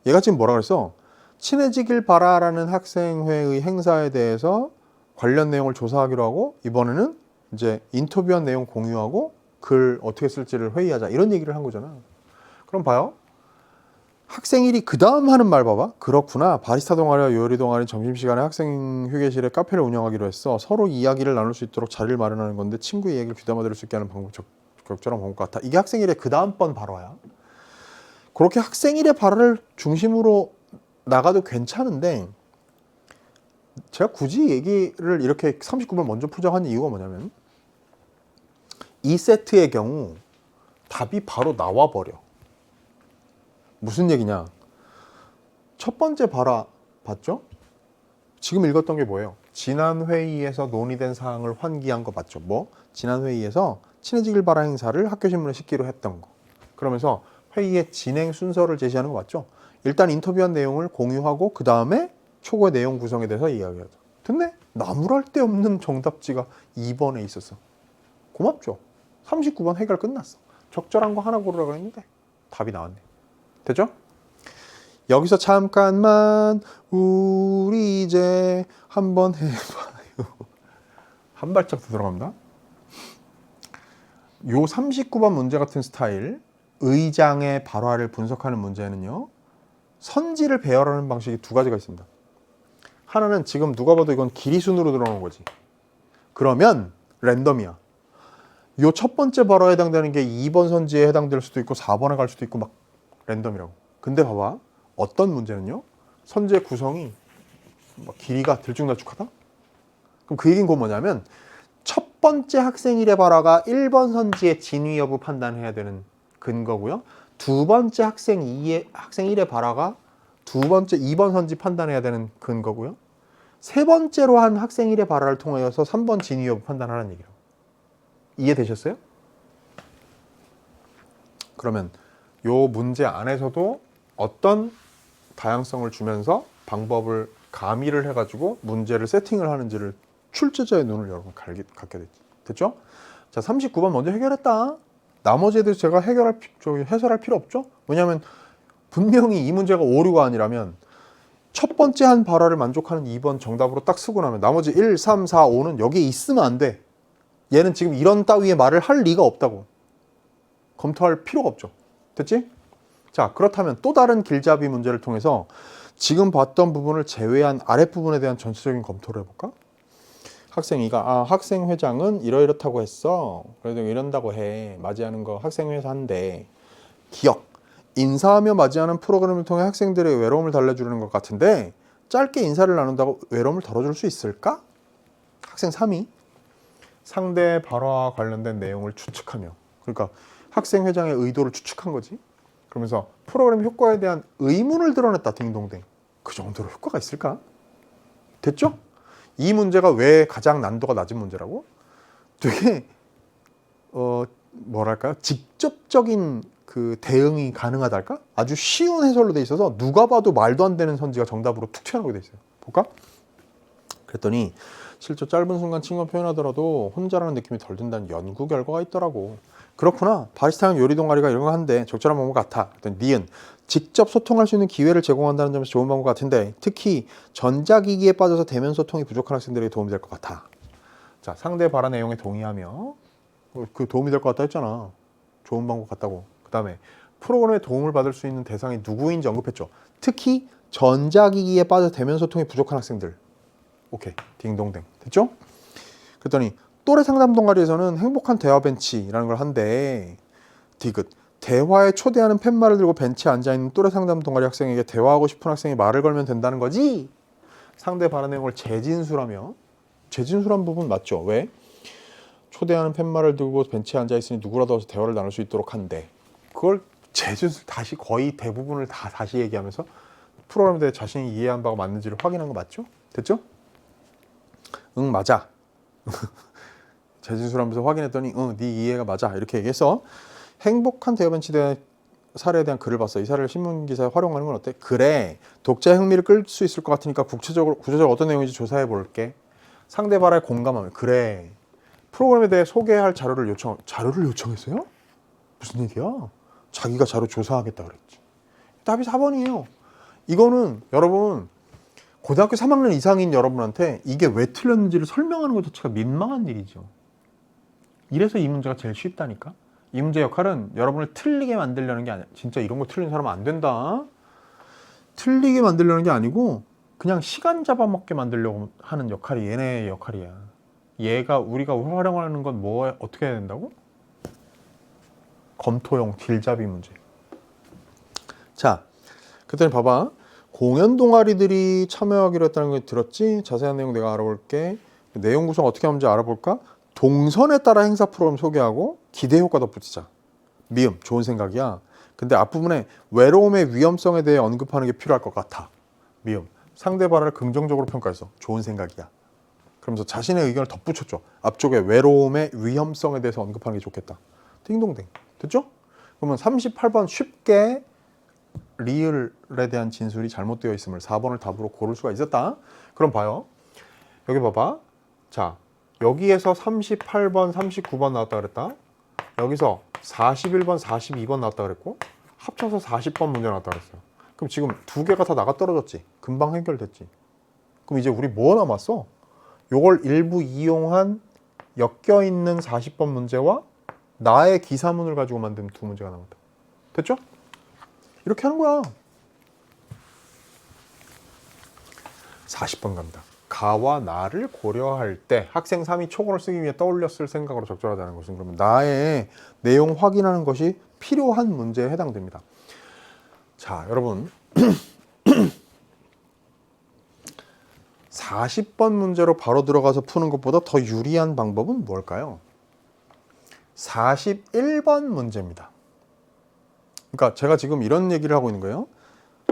얘가 지금 뭐라 그랬어? 친해지길 바라라는 학생회의 행사에 대해서 관련 내용을 조사하기로 하고 이번에는 이제 인터뷰한 내용 공유하고 글 어떻게 쓸지를 회의하자 이런 얘기를 한 거잖아. 그럼 봐요. 학생 1이 그 다음 하는 말 봐봐. 그렇구나. 바리스타 동아리와 요리 동아리 점심시간에 학생 휴게실에 카페를 운영하기로 했어. 서로 이야기를 나눌 수 있도록 자리를 마련하는 건데 친구의 얘기를 귀담아 들을 수 있게 하는 방법 적절한 방법 같아. 이게 학생 1의 그 다음 번 발화야. 그렇게 학생 1의 발화를 중심으로 나가도 괜찮은데 제가 굳이 얘기를 이렇게 39번 먼저 풀자고 한 이유가 뭐냐면 이 세트의 경우 답이 바로 나와버려. 무슨 얘기냐? 첫 번째 발화 봤죠? 지금 읽었던 게 뭐예요? 지난 회의에서 논의된 사항을 환기한 거 봤죠? 뭐? 지난 회의에서 친해지길 바라 행사를 학교신문에 싣기로 했던 거. 그러면서 회의의 진행 순서를 제시하는 거 맞죠? 일단 인터뷰한 내용을 공유하고 그 다음에 초고의 내용 구성에 대해서 이야기하자. 됐네? 나무랄 데 없는 정답지가 2번에 있었어. 고맙죠? 39번 해결 끝났어. 적절한 거 하나 고르라고 했는데 답이 나왔네. 됐죠? 여기서 잠깐만 우리 이제 한번 해봐요. 한 발짝 더 들어갑니다. 요 39번 문제 같은 스타일 의장의 발화를 분석하는 문제는요. 선지를 배열하는 방식이 2가지가 있습니다. 하나는 지금 누가 봐도 이건 길이순으로 들어오는 거지. 그러면 랜덤이야. 요 첫 번째 발화에 해당되는 게 2번 선지에 해당될 수도 있고 4번에 갈 수도 있고 막 랜덤이라고. 근데 봐봐. 어떤 문제는요? 선제 구성이 길이가 들쭉날쭉하다? 그럼 그 얘기는 뭐냐면 첫 번째 학생 1의 발화가 1번 선지의 진위 여부 판단해야 되는 근거고요. 두 번째 학생 1의 발화가 두 번째 2번 선지 판단해야 되는 근거고요. 세 번째로 한 학생 1의 발화를 통하여서 3번 진위 여부 판단하라는 얘기예요. 이해되셨어요? 그러면 요 문제 안에서도 어떤 다양성을 주면서 방법을 가미를 해가지고 문제를 세팅을 하는지를 출제자의 눈을 여러분 갖게 됐죠? 자, 39번 먼저 해결했다. 나머지 애들 제가 해설할 필요 없죠? 왜냐하면 분명히 이 문제가 오류가 아니라면 첫 번째 한 발화를 만족하는 2번 정답으로 딱 쓰고 나면 나머지 1, 3, 4, 5는 여기에 있으면 안 돼. 얘는 지금 이런 따위의 말을 할 리가 없다고. 검토할 필요가 없죠. 됐지? 자, 그렇다면 또 다른 길잡이 문제를 통해서 지금 봤던 부분을 제외한 아랫부분에 대한 전체적인 검토를 해볼까? 학생 2가 학생회장은 이러이렇다고 했어. 그래도 이런다고 해. 맞이하는 거 학생회에서 한대. 기억. 인사하며 맞이하는 프로그램을 통해 학생들의 외로움을 달래주는 것 같은데 짧게 인사를 나눈다고 외로움을 덜어줄 수 있을까? 학생 3이 상대 발화와 관련된 내용을 추측하며, 그러니까 학생회장의 의도를 추측한 거지. 그러면서 프로그램 효과에 대한 의문을 드러냈다. 딩동댕. 그 정도로 효과가 있을까? 됐죠? 이 문제가 왜 가장 난도가 낮은 문제라고? 되게 뭐랄까요? 직접적인 그 대응이 가능하달까? 아주 쉬운 해설로 돼 있어서 누가 봐도 말도 안 되는 선지가 정답으로 툭 튀어나오게 돼 있어요. 볼까? 그랬더니 실제 짧은 순간 친구가 표현하더라도 혼자라는 느낌이 덜 든다는 연구 결과가 있더라고. 그렇구나. 바리스타형 요리 동아리가 이런 거 하는데 적절한 방법 같아. 니은 직접 소통할 수 있는 기회를 제공한다는 점에서 좋은 방법 같은데 특히 전자기기에 빠져서 대면 소통이 부족한 학생들에게 도움이 될 것 같아. 자, 상대 발화 내용에 동의하며 그 도움이 될 것 같다 했잖아. 좋은 방법 같다고. 그 다음에 프로그램에 도움을 받을 수 있는 대상이 누구인지 언급했죠. 특히 전자기기에 빠져서 대면 소통이 부족한 학생들. 오케이. 딩동댕. 됐죠? 그랬더니 또래 상담 동아리에서는 행복한 대화 벤치라는 걸 한대. 디귿. 대화에 초대하는 팻말을 들고 벤치에 앉아있는 또래 상담 동아리 학생에게 대화하고 싶은 학생이 말을 걸면 된다는 거지. 상대 발화 내용을 재진술하며. 재진술한 부분 맞죠? 왜? 초대하는 팻말을 들고 벤치에 앉아있으니 누구라도 와서 대화를 나눌 수 있도록 한대. 그걸 재진술 다시 거의 대부분을 다 다시 얘기하면서 프로그램에 대해 자신이 이해한 바가 맞는지를 확인한 거 맞죠? 됐죠? 응, 맞아. 재진술하면서 확인했더니 네 이해가 맞아. 이렇게 얘기해서 행복한 대화 벤치 대한 사례에 대한 글을 봤어. 이 사례를 신문기사에 활용하는 건 어때? 그래. 독자의 흥미를 끌 수 있을 것 같으니까 구체적으로 어떤 내용인지 조사해 볼게. 상대 발화에 공감하면 그래. 프로그램에 대해 소개할 자료를 요청했어요? 무슨 얘기야? 자기가 자료 조사하겠다 그랬지. 답이 4번이에요. 이거는 여러분 고등학교 3학년 이상인 여러분한테 이게 왜 틀렸는지를 설명하는 것 자체가 민망한 일이죠. 이래서 이 문제가 제일 쉽다니까. 이 문제 역할은 여러분을 틀리게 만들려는 게 아니야. 진짜 이런 거 틀린 사람 안 된다. 틀리게 만들려는 게 아니고 그냥 시간 잡아먹게 만들려고 하는 역할이 얘네의 역할이야. 얘가 우리가 활용하는 건 어떻게 해야 된다고? 검토용 길잡이 문제. 자, 그랬더니 봐봐. 공연 동아리들이 참여하기로 했다는 걸 들었지? 자세한 내용 내가 알아볼게. 내용 구성 어떻게 하는지 알아볼까? 동선에 따라 행사 프로그램 소개하고 기대 효과 덧붙이자. 미음, 좋은 생각이야. 근데 앞부분에 외로움의 위험성에 대해 언급하는 게 필요할 것 같아. 미음, 상대 발화를 긍정적으로 평가해서 좋은 생각이야. 그러면서 자신의 의견을 덧붙였죠. 앞쪽에 외로움의 위험성에 대해서 언급하는 게 좋겠다. 띵동댕. 됐죠? 그러면 38번 쉽게 리을에 대한 진술이 잘못되어 있음을 4번을 답으로 고를 수가 있었다. 그럼 봐요. 여기 봐봐. 자, 여기에서 38번, 39번 나왔다 그랬다. 여기서 41번, 42번 나왔다 그랬고 합쳐서 40번 문제 나왔다 그랬어요. 그럼 지금 두 개가 다 나가 떨어졌지. 금방 해결됐지. 그럼 이제 우리 뭐 남았어? 요걸 일부 이용한 엮여있는 40번 문제와 나의 기사문을 가지고 만든 두 문제가 남았다. 됐죠? 이렇게 하는 거야. 40번 갑니다. 가와 나를 고려할 때 학생 3이 초고를 쓰기 위해 떠올렸을 생각으로 적절하다는 것은 그러면 나의 내용 확인하는 것이 필요한 문제에 해당됩니다. 자, 여러분 (40번) 문제로 바로 들어가서 푸는 것보다 더 유리한 방법은 뭘까요? 41번 문제입니다. 그러니까 제가 지금 이런 얘기를 하고 있는 거예요.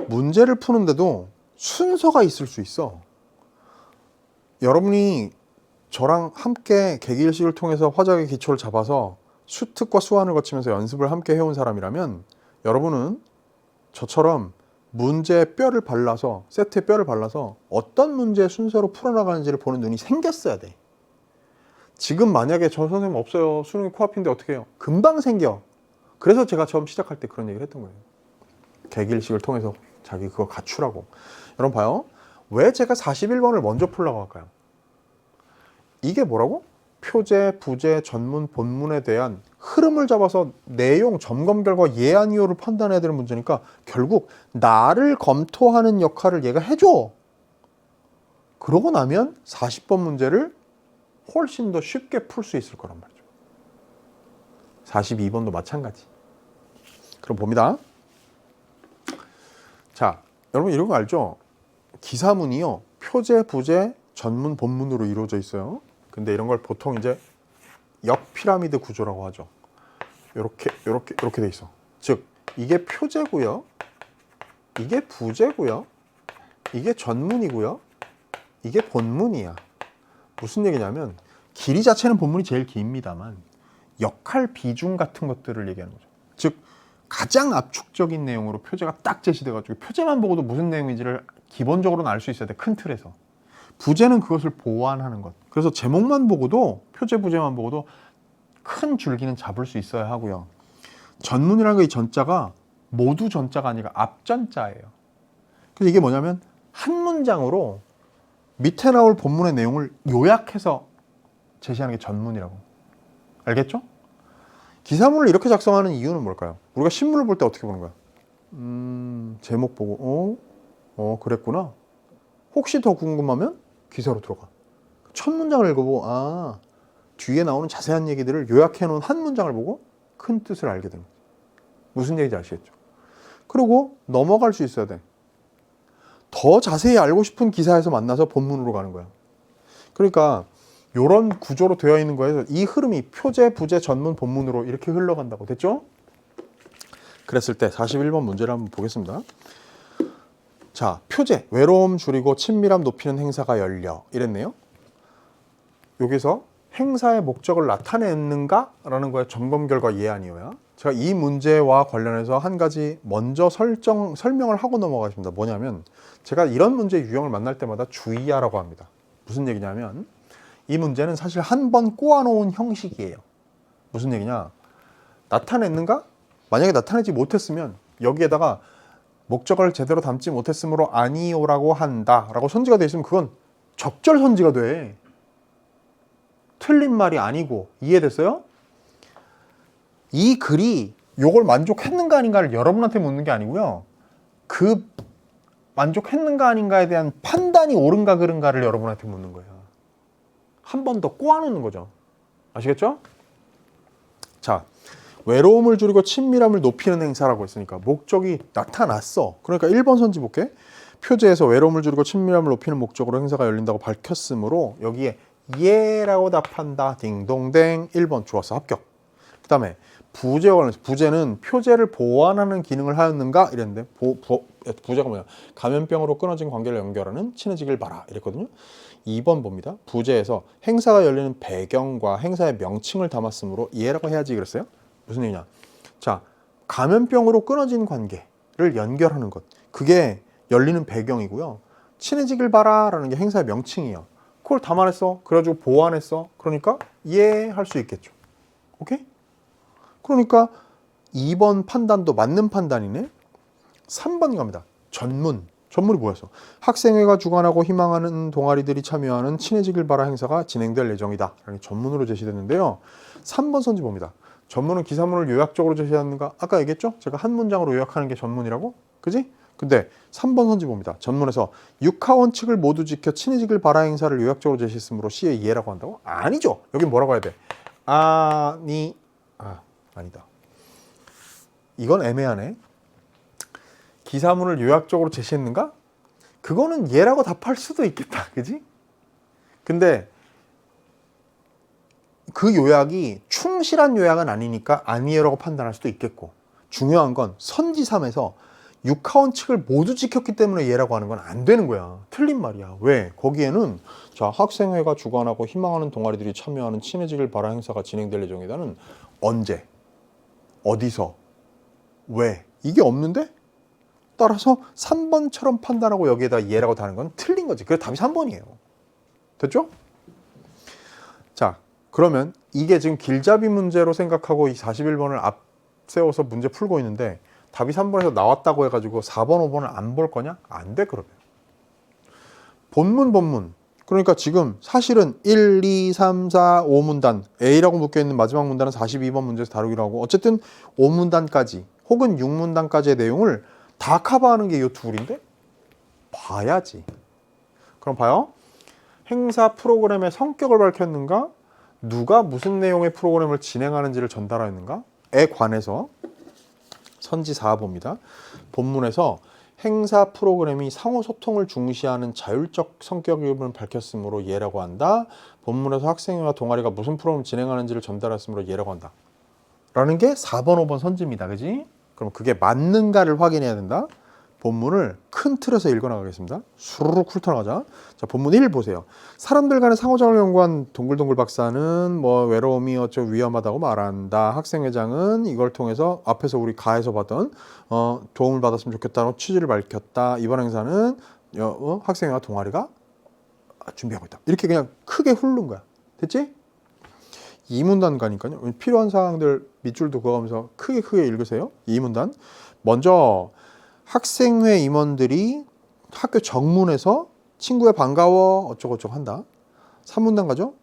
문제를 푸는데도 순서가 있을 수 있어. 여러분이 저랑 함께 개기일식을 통해서 화작의 기초를 잡아서 수특과 수완을 거치면서 연습을 함께 해온 사람이라면 여러분은 저처럼 문제에 뼈를 발라서, 세트에 뼈를 발라서 어떤 문제의 순서로 풀어나가는지를 보는 눈이 생겼어야 돼. 지금 만약에 저 선생님 없어요, 수능이 코앞인데 어떻게 해요? 금방 생겨. 그래서 제가 처음 시작할 때 그런 얘기를 했던 거예요. 개기일식을 통해서 자기 그거 갖추라고. 여러분 봐요. 왜 제가 41번을 먼저 풀라고 할까요? 이게 뭐라고? 표제, 부제, 전문, 본문에 대한 흐름을 잡아서 내용, 점검 결과 예안 이효를 판단해야 되는 문제니까 결국 나를 검토하는 역할을 얘가 해줘. 그러고 나면 40번 문제를 훨씬 더 쉽게 풀 수 있을 거란 말이죠. 42번도 마찬가지. 그럼 봅니다. 자, 여러분 이런 거 알죠? 기사문이요. 표제, 부제, 전문, 본문으로 이루어져 있어요. 근데 이런 걸 보통 이제 역피라미드 구조라고 하죠. 이렇게 돼 있어. 즉 이게 표제고요, 이게 부제고요, 이게 전문이고요, 이게 본문이야. 무슨 얘기냐면 길이 자체는 본문이 제일 깁니다만 역할 비중 같은 것들을 얘기하는 거죠. 즉 가장 압축적인 내용으로 표제가 딱 제시돼가지고 표제만 보고도 무슨 내용인지를 기본적으로는 알 수 있어야 돼. 큰 틀에서. 부제는 그것을 보완하는 것. 그래서 제목만 보고도, 표제 부제만 보고도 큰 줄기는 잡을 수 있어야 하고요. 전문이라는 게 이 전자가 모두 전자가 아니라 앞전자예요. 그래서 이게 뭐냐면 한 문장으로 밑에 나올 본문의 내용을 요약해서 제시하는 게 전문이라고. 알겠죠? 기사문을 이렇게 작성하는 이유는 뭘까요? 우리가 신문을 볼 때 어떻게 보는 거야? 제목 보고 그랬구나. 혹시 더 궁금하면 기사로 들어가. 첫 문장을 읽어보고 뒤에 나오는 자세한 얘기들을 요약해 놓은 한 문장을 보고 큰 뜻을 알게 됩니다. 무슨 얘기인지 아시겠죠? 그리고 넘어갈 수 있어야 돼. 더 자세히 알고 싶은 기사에서 만나서 본문으로 가는 거야. 그러니까 이런 구조로 되어 있는 거에서 이 흐름이 표제, 부제, 전문, 본문으로 이렇게 흘러간다고. 됐죠? 그랬을 때 41번 문제를 한번 보겠습니다. 자, 표제, 외로움 줄이고 친밀함 높이는 행사가 열려 이랬네요. 여기서 행사의 목적을 나타내는가? 라는 거에 점검 결과 예안이어야. 제가 이 문제와 관련해서 한 가지 먼저 설명을 하고 넘어가겠습니다. 뭐냐면 제가 이런 문제 유형을 만날 때마다 주의하라고 합니다. 무슨 얘기냐면 이 문제는 사실 한 번 꼬아놓은 형식이에요. 무슨 얘기냐? 나타냈는가? 만약에 나타내지 못했으면 여기에다가 목적을 제대로 담지 못했으므로 아니오라고 한다라고 선지가 돼 있으면 그건 적절 선지가 돼. 틀린 말이 아니고. 이해됐어요? 이 글이 요걸 만족했는가 아닌가를 여러분한테 묻는 게 아니고요. 그 만족했는가 아닌가에 대한 판단이 옳은가 그른가를 여러분한테 묻는 거예요. 한 번 더 꼬아놓는 거죠. 아시겠죠? 자, 외로움을 줄이고 친밀함을 높이는 행사라고 했으니까 목적이 나타났어. 그러니까 1번 선지 볼게. 표제에서 외로움을 줄이고 친밀함을 높이는 목적으로 행사가 열린다고 밝혔으므로 여기에 예라고 답한다. 딩동댕. 1번 좋았어. 합격. 그 다음에 부제와 관련해서 부제는 표제를 보완하는 기능을 하였는가 이랬는데 부제가 뭐냐? 감염병으로 끊어진 관계를 연결하는 친해지길 바라 이랬거든요. 2번 봅니다. 부제에서 행사가 열리는 배경과 행사의 명칭을 담았으므로 이해라고 해야지 그랬어요. 무슨 얘기냐? 자, 감염병으로 끊어진 관계를 연결하는 것. 그게 열리는 배경이고요. 친해지길 바라 라는 게 행사의 명칭이에요. 그걸 담아냈어. 그래가지고 보완했어. 그러니까 이해할 수 있겠죠. 오케이? 그러니까 2번 판단도 맞는 판단이네. 3번 갑니다. 전문. 전문이 뭐였어? 학생회가 주관하고 희망하는 동아리들이 참여하는 친해지길 바라 행사가 진행될 예정이다. 라는 전문으로 제시됐는데요. 3번 선지 봅니다. 전문은 기사문을 요약적으로 제시하는가? 아까 얘기했죠? 제가 한 문장으로 요약하는 게 전문이라고? 그지? 근데 3번 선지 봅니다. 전문에서 육하원칙을 모두 지켜 친해지길 바라 행사를 요약적으로 제시했으므로 시의 이해라고 한다고? 아니죠. 여기 뭐라고 해야 돼? 아니다. 이건 애매하네. 기사문을 요약적으로 제시했는가? 그거는 예라고 답할 수도 있겠다. 그지? 근데 그 요약이 충실한 요약은 아니니까 아니에라고 판단할 수도 있겠고, 중요한 건 선지삼에서 육하원 측을 모두 지켰기 때문에 예라고 하는 건 안 되는 거야. 틀린 말이야. 왜? 거기에는 자, 학생회가 주관하고 희망하는 동아리들이 참여하는 친해지길 바라 행사가 진행될 예정이다는 언제, 어디서, 왜, 이게 없는데? 따라서 3번처럼 판단하고 여기에다 예라고 다는 건 틀린 거지. 그래서 답이 3번이에요. 됐죠? 자, 그러면 이게 지금 길잡이 문제로 생각하고 이 41번을 앞세워서 문제 풀고 있는데 답이 3번에서 나왔다고 해가지고 4번, 5번을 안 볼 거냐? 안 돼, 그러면. 본문. 그러니까 지금 사실은 1, 2, 3, 4, 5문단, A라고 묶여있는 마지막 문단은 42번 문제에서 다루기로 하고, 어쨌든 5문단까지 혹은 6문단까지의 내용을 다 커버하는 게 이 둘인데? 봐야지. 그럼 봐요. 행사 프로그램의 성격을 밝혔는가? 누가 무슨 내용의 프로그램을 진행하는지를 전달하였는가?에 관해서 선지 4봅니다. 본문에서 행사 프로그램이 상호 소통을 중시하는 자율적 성격임을 밝혔으므로 예라고 한다. 본문에서 학생회와 동아리가 무슨 프로그램을 진행하는지를 전달했으므로 예라고 한다. 라는 게 4번, 5번 선지입니다. 그지? 그럼 그게 맞는가를 확인해야 된다. 본문을 큰 틀에서 읽어나가겠습니다. 수르륵 훑어나가자. 자, 본문 1 보세요. 사람들 간의 상호작용을 연구한 동글동글 박사는 뭐 외로움이 어쩌고 위험하다고 말한다. 학생회장은 이걸 통해서 앞에서 우리 가에서 봤던 도움을 받았으면 좋겠다는 취지를 밝혔다. 이번 행사는 학생회와 동아리가 준비하고 있다. 이렇게 그냥 크게 훑는 거야. 됐지? 2문단 가니까요. 필요한 사항들 밑줄도 그어가면서 크게 읽으세요. 2문단. 먼저 학생회 임원들이 학교 정문에서 친구야 반가워 어쩌고저쩌고 한다. 3문단 가죠.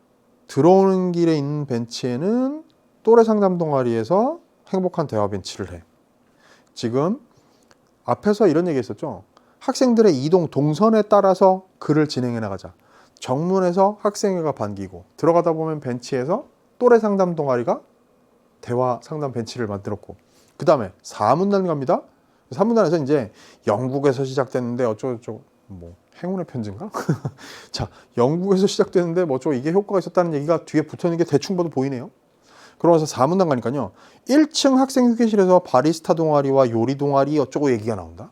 들어오는 길에 있는 벤치에는 또래 상담 동아리에서 행복한 대화 벤치를 해. 지금 앞에서 이런 얘기 했었죠. 학생들의 이동 동선에 따라서 글을 진행해 나가자. 정문에서 학생회가 반기고 들어가다 보면 벤치에서 또래 상담 동아리가 대화 상담 벤치를 만들었고, 그 다음에 4문단 갑니다. 3문단에서 이제 영국에서 시작됐는데 어쩌고저쩌고 뭐 행운의 편지인가? 자, 영국에서 시작됐는데 뭐 어쩌고 이게 효과가 있었다는 얘기가 뒤에 붙어있는 게 대충 봐도 보이네요. 그러면서 4문단 가니까요. 1층 학생 휴게실에서 바리스타 동아리와 요리 동아리 어쩌고 얘기가 나온다.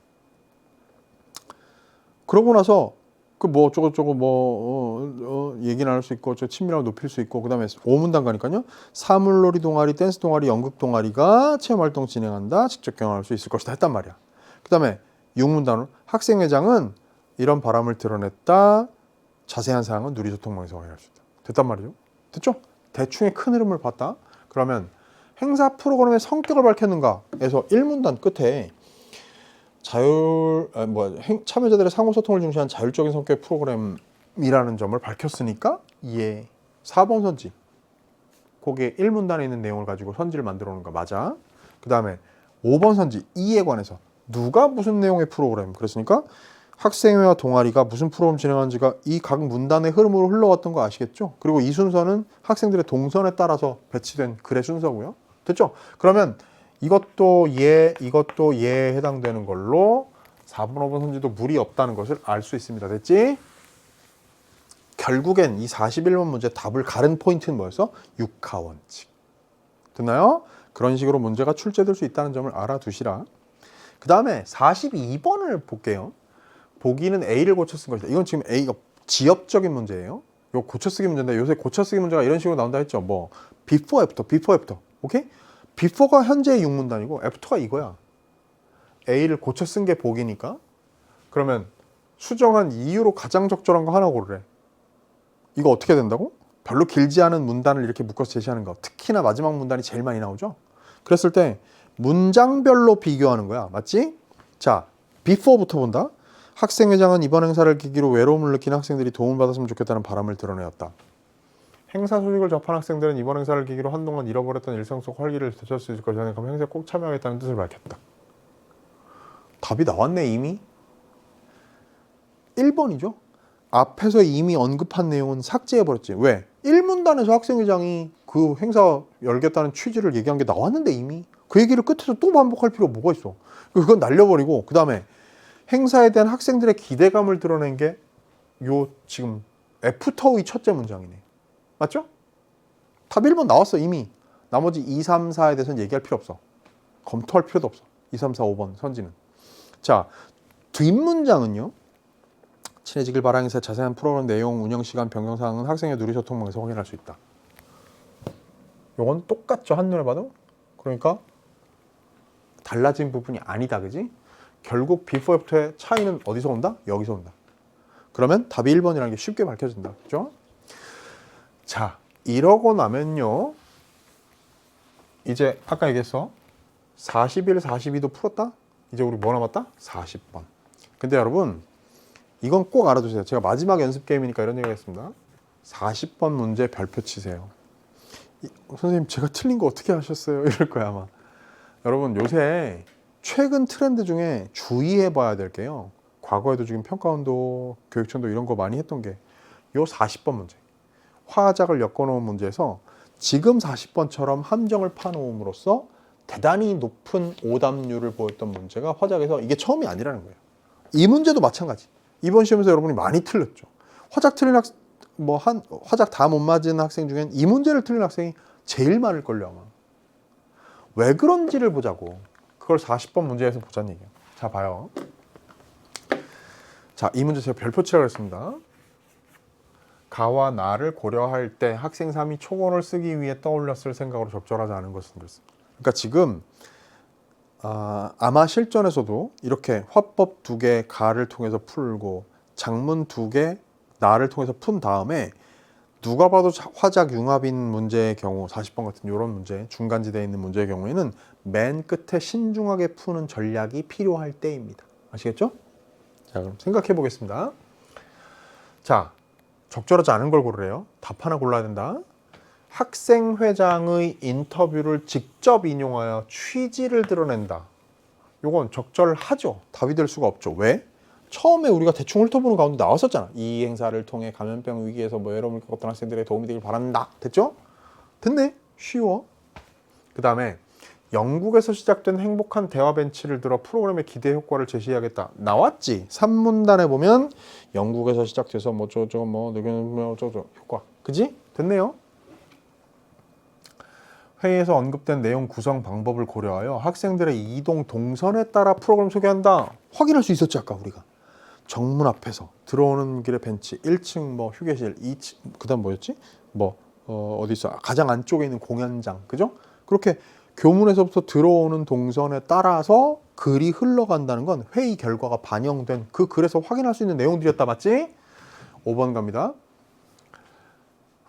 그러고 나서 그 뭐 어쩌고저쩌고 뭐 얘기 나눌 수 있고 친밀함을 높일 수 있고, 그 다음에 5문단 가니까요. 사물놀이 동아리, 댄스 동아리, 연극 동아리가 체험활동 진행한다. 직접 경험할 수 있을 것이다 했단 말이야. 그 다음에 6문단으로 학생회장은 이런 바람을 드러냈다. 자세한 사항은 누리소통망에서 확인할 수 있다. 됐단 말이죠. 됐죠? 대충의 큰 흐름을 봤다. 그러면 행사 프로그램의 성격을 밝혔는가에서 1문단 끝에 참여자들의 상호소통을 중시한 자율적인 성격의 프로그램이라는 점을 밝혔으니까 예, 4번 선지. 거기에 1문단에 있는 내용을 가지고 선지를 만들어 놓은 거 맞아. 그 다음에 5번 선지, 이에 관해서 누가 무슨 내용의 프로그램, 그랬으니까 학생회와 동아리가 무슨 프로그램 진행하는지가 이 각 문단의 흐름으로 흘러왔던 거 아시겠죠? 그리고 이 순서는 학생들의 동선에 따라서 배치된 글의 순서고요. 됐죠? 그러면 이것도 예에 해당되는 걸로 4번, 5번 선지도 무리 없다는 것을 알 수 있습니다. 됐지? 결국엔 이 41번 문제 답을 가른 포인트는 뭐였어? 육하원칙. 됐나요? 그런 식으로 문제가 출제될 수 있다는 점을 알아두시라. 그 다음에 42번을 볼게요. 보기는 A를 고쳐 쓴 것이다. 이건 지금 A가 지엽적인 문제예요. 이거 고쳐 쓰기 문제인데 요새 고쳐 쓰기 문제가 이런 식으로 나온다 했죠. 뭐 before, after. 오케이? before가 현재의 6문단이고 after가 이거야. A를 고쳐 쓴 게 보기니까. 그러면 수정한 이유로 가장 적절한 거 하나 고르래. 이거 어떻게 된다고? 별로 길지 않은 문단을 이렇게 묶어서 제시하는 거. 특히나 마지막 문단이 제일 많이 나오죠. 그랬을 때 문장별로 비교하는 거야. 맞지? 자, before부터 본다. 학생회장은 이번 행사를 계기로 외로움을 느끼는 학생들이 도움을 받았으면 좋겠다는 바람을 드러내었다. 행사 소식을 접한 학생들은 이번 행사를 계기로 한동안 잃어버렸던 일상 속 활기를 되찾을 수 있을 것이라는 그럼 행사에 꼭 참여하겠다는 뜻을 밝혔다. 답이 나왔네 이미. 1번이죠. 앞에서 이미 언급한 내용은 삭제해버렸지. 왜? 1문단에서 학생회장이 그 행사 열겠다는 취지를 얘기한 게 나왔는데 이미. 그 얘기를 끝에서 또 반복할 필요가 뭐가 있어. 그건 날려버리고 그 다음에 행사에 대한 학생들의 기대감을 드러낸 게 요 지금 애프터의 첫째 문장이네. 맞죠? 답 1번 나왔어 이미. 나머지 2, 3, 4에 대해서는 얘기할 필요 없어. 검토할 필요도 없어. 2, 3, 4, 5번 선지는. 자, 뒷문장은요. 친해지길 바라는 행사의 자세한 프로그램 내용, 운영시간, 변경사항은 학생의 누리소통망에서 확인할 수 있다. 요건 똑같죠. 한눈에 봐도. 그러니까 달라진 부분이 아니다. 그지? 결국 before after의 차이는 어디서 온다? 여기서 온다. 그러면 답이 1번이라는 게 쉽게 밝혀진다. 그죠? 자, 이러고 나면요. 이제 아까 얘기했어. 41, 42도 풀었다? 이제 우리 뭐 남았다? 40번. 근데 여러분 이건 꼭 알아두세요. 제가 마지막 연습 게임이니까 이런 얘기 하겠습니다. 40번 문제 별표 치세요. 선생님 제가 틀린 거 어떻게 하셨어요? 이럴 거야 아마. 여러분 요새 최근 트렌드 중에 주의해 봐야 될 게요. 과거에도 지금 평가원도 교육청도 이런 거 많이 했던 게 요 40번 문제. 화작을 엮어놓은 문제에서 지금 40번처럼 함정을 파놓음으로써 대단히 높은 오답률을 보였던 문제가 화작에서 이게 처음이 아니라는 거예요. 이 문제도 마찬가지. 이번 시험에서 여러분이 많이 틀렸죠. 화작 틀린 화작 다 못 맞은 학생 중엔 이 문제를 틀린 학생이 제일 많을걸요 아마. 왜 그런지를 보자고. 그걸 40번 문제에서 보자는 얘기예요. 자 봐요. 자, 이 문제 제가 별표 치라고 했습니다. 가와 나를 고려할 때 학생 3이 초본을 쓰기 위해 떠올렸을 생각으로 적절하지 않은 것은 그렇습니다. 그러니까 지금 아마 실전에서도 이렇게 화법 2개 가를 통해서 풀고 장문 2개 나를 통해서 푼 다음에 누가 봐도 화작 융합인 문제의 경우 40번 같은 이런 문제 중간지대에 있는 문제의 경우에는 맨 끝에 신중하게 푸는 전략이 필요할 때입니다. 아시겠죠? 자 그럼 생각해 보겠습니다. 자 적절하지 않은 걸 고르래요. 답 하나 골라야 된다. 학생회장의 인터뷰를 직접 인용하여 취지를 드러낸다. 요건 적절하죠. 답이 될 수가 없죠. 왜? 처음에 우리가 대충 훑어보는 가운데 나왔었잖아. 이 행사를 통해 감염병 위기에서 외로움을 겪었던 학생들의 도움이 되길 바란다. 됐죠? 됐네. 쉬워. 그 다음에 영국에서 시작된 행복한 대화 벤치를 들어 프로그램의 기대 효과를 제시해야겠다. 나왔지. 3문단에 보면 영국에서 시작돼서 효과. 그지? 됐네요. 회의에서 언급된 내용 구성 방법을 고려하여 학생들의 이동 동선에 따라 프로그램 소개한다. 확인할 수 있었지 아까 우리가. 정문 앞에서 들어오는 길에 벤치 1층 휴게실 2층 그다음 뭐였지? 어디 있어? 가장 안쪽에 있는 공연장. 그죠? 그렇게 교문에서부터 들어오는 동선에 따라서 글이 흘러간다는 건 회의 결과가 반영된 그 글에서 확인할 수 있는 내용들이었다. 맞지? 5번 갑니다.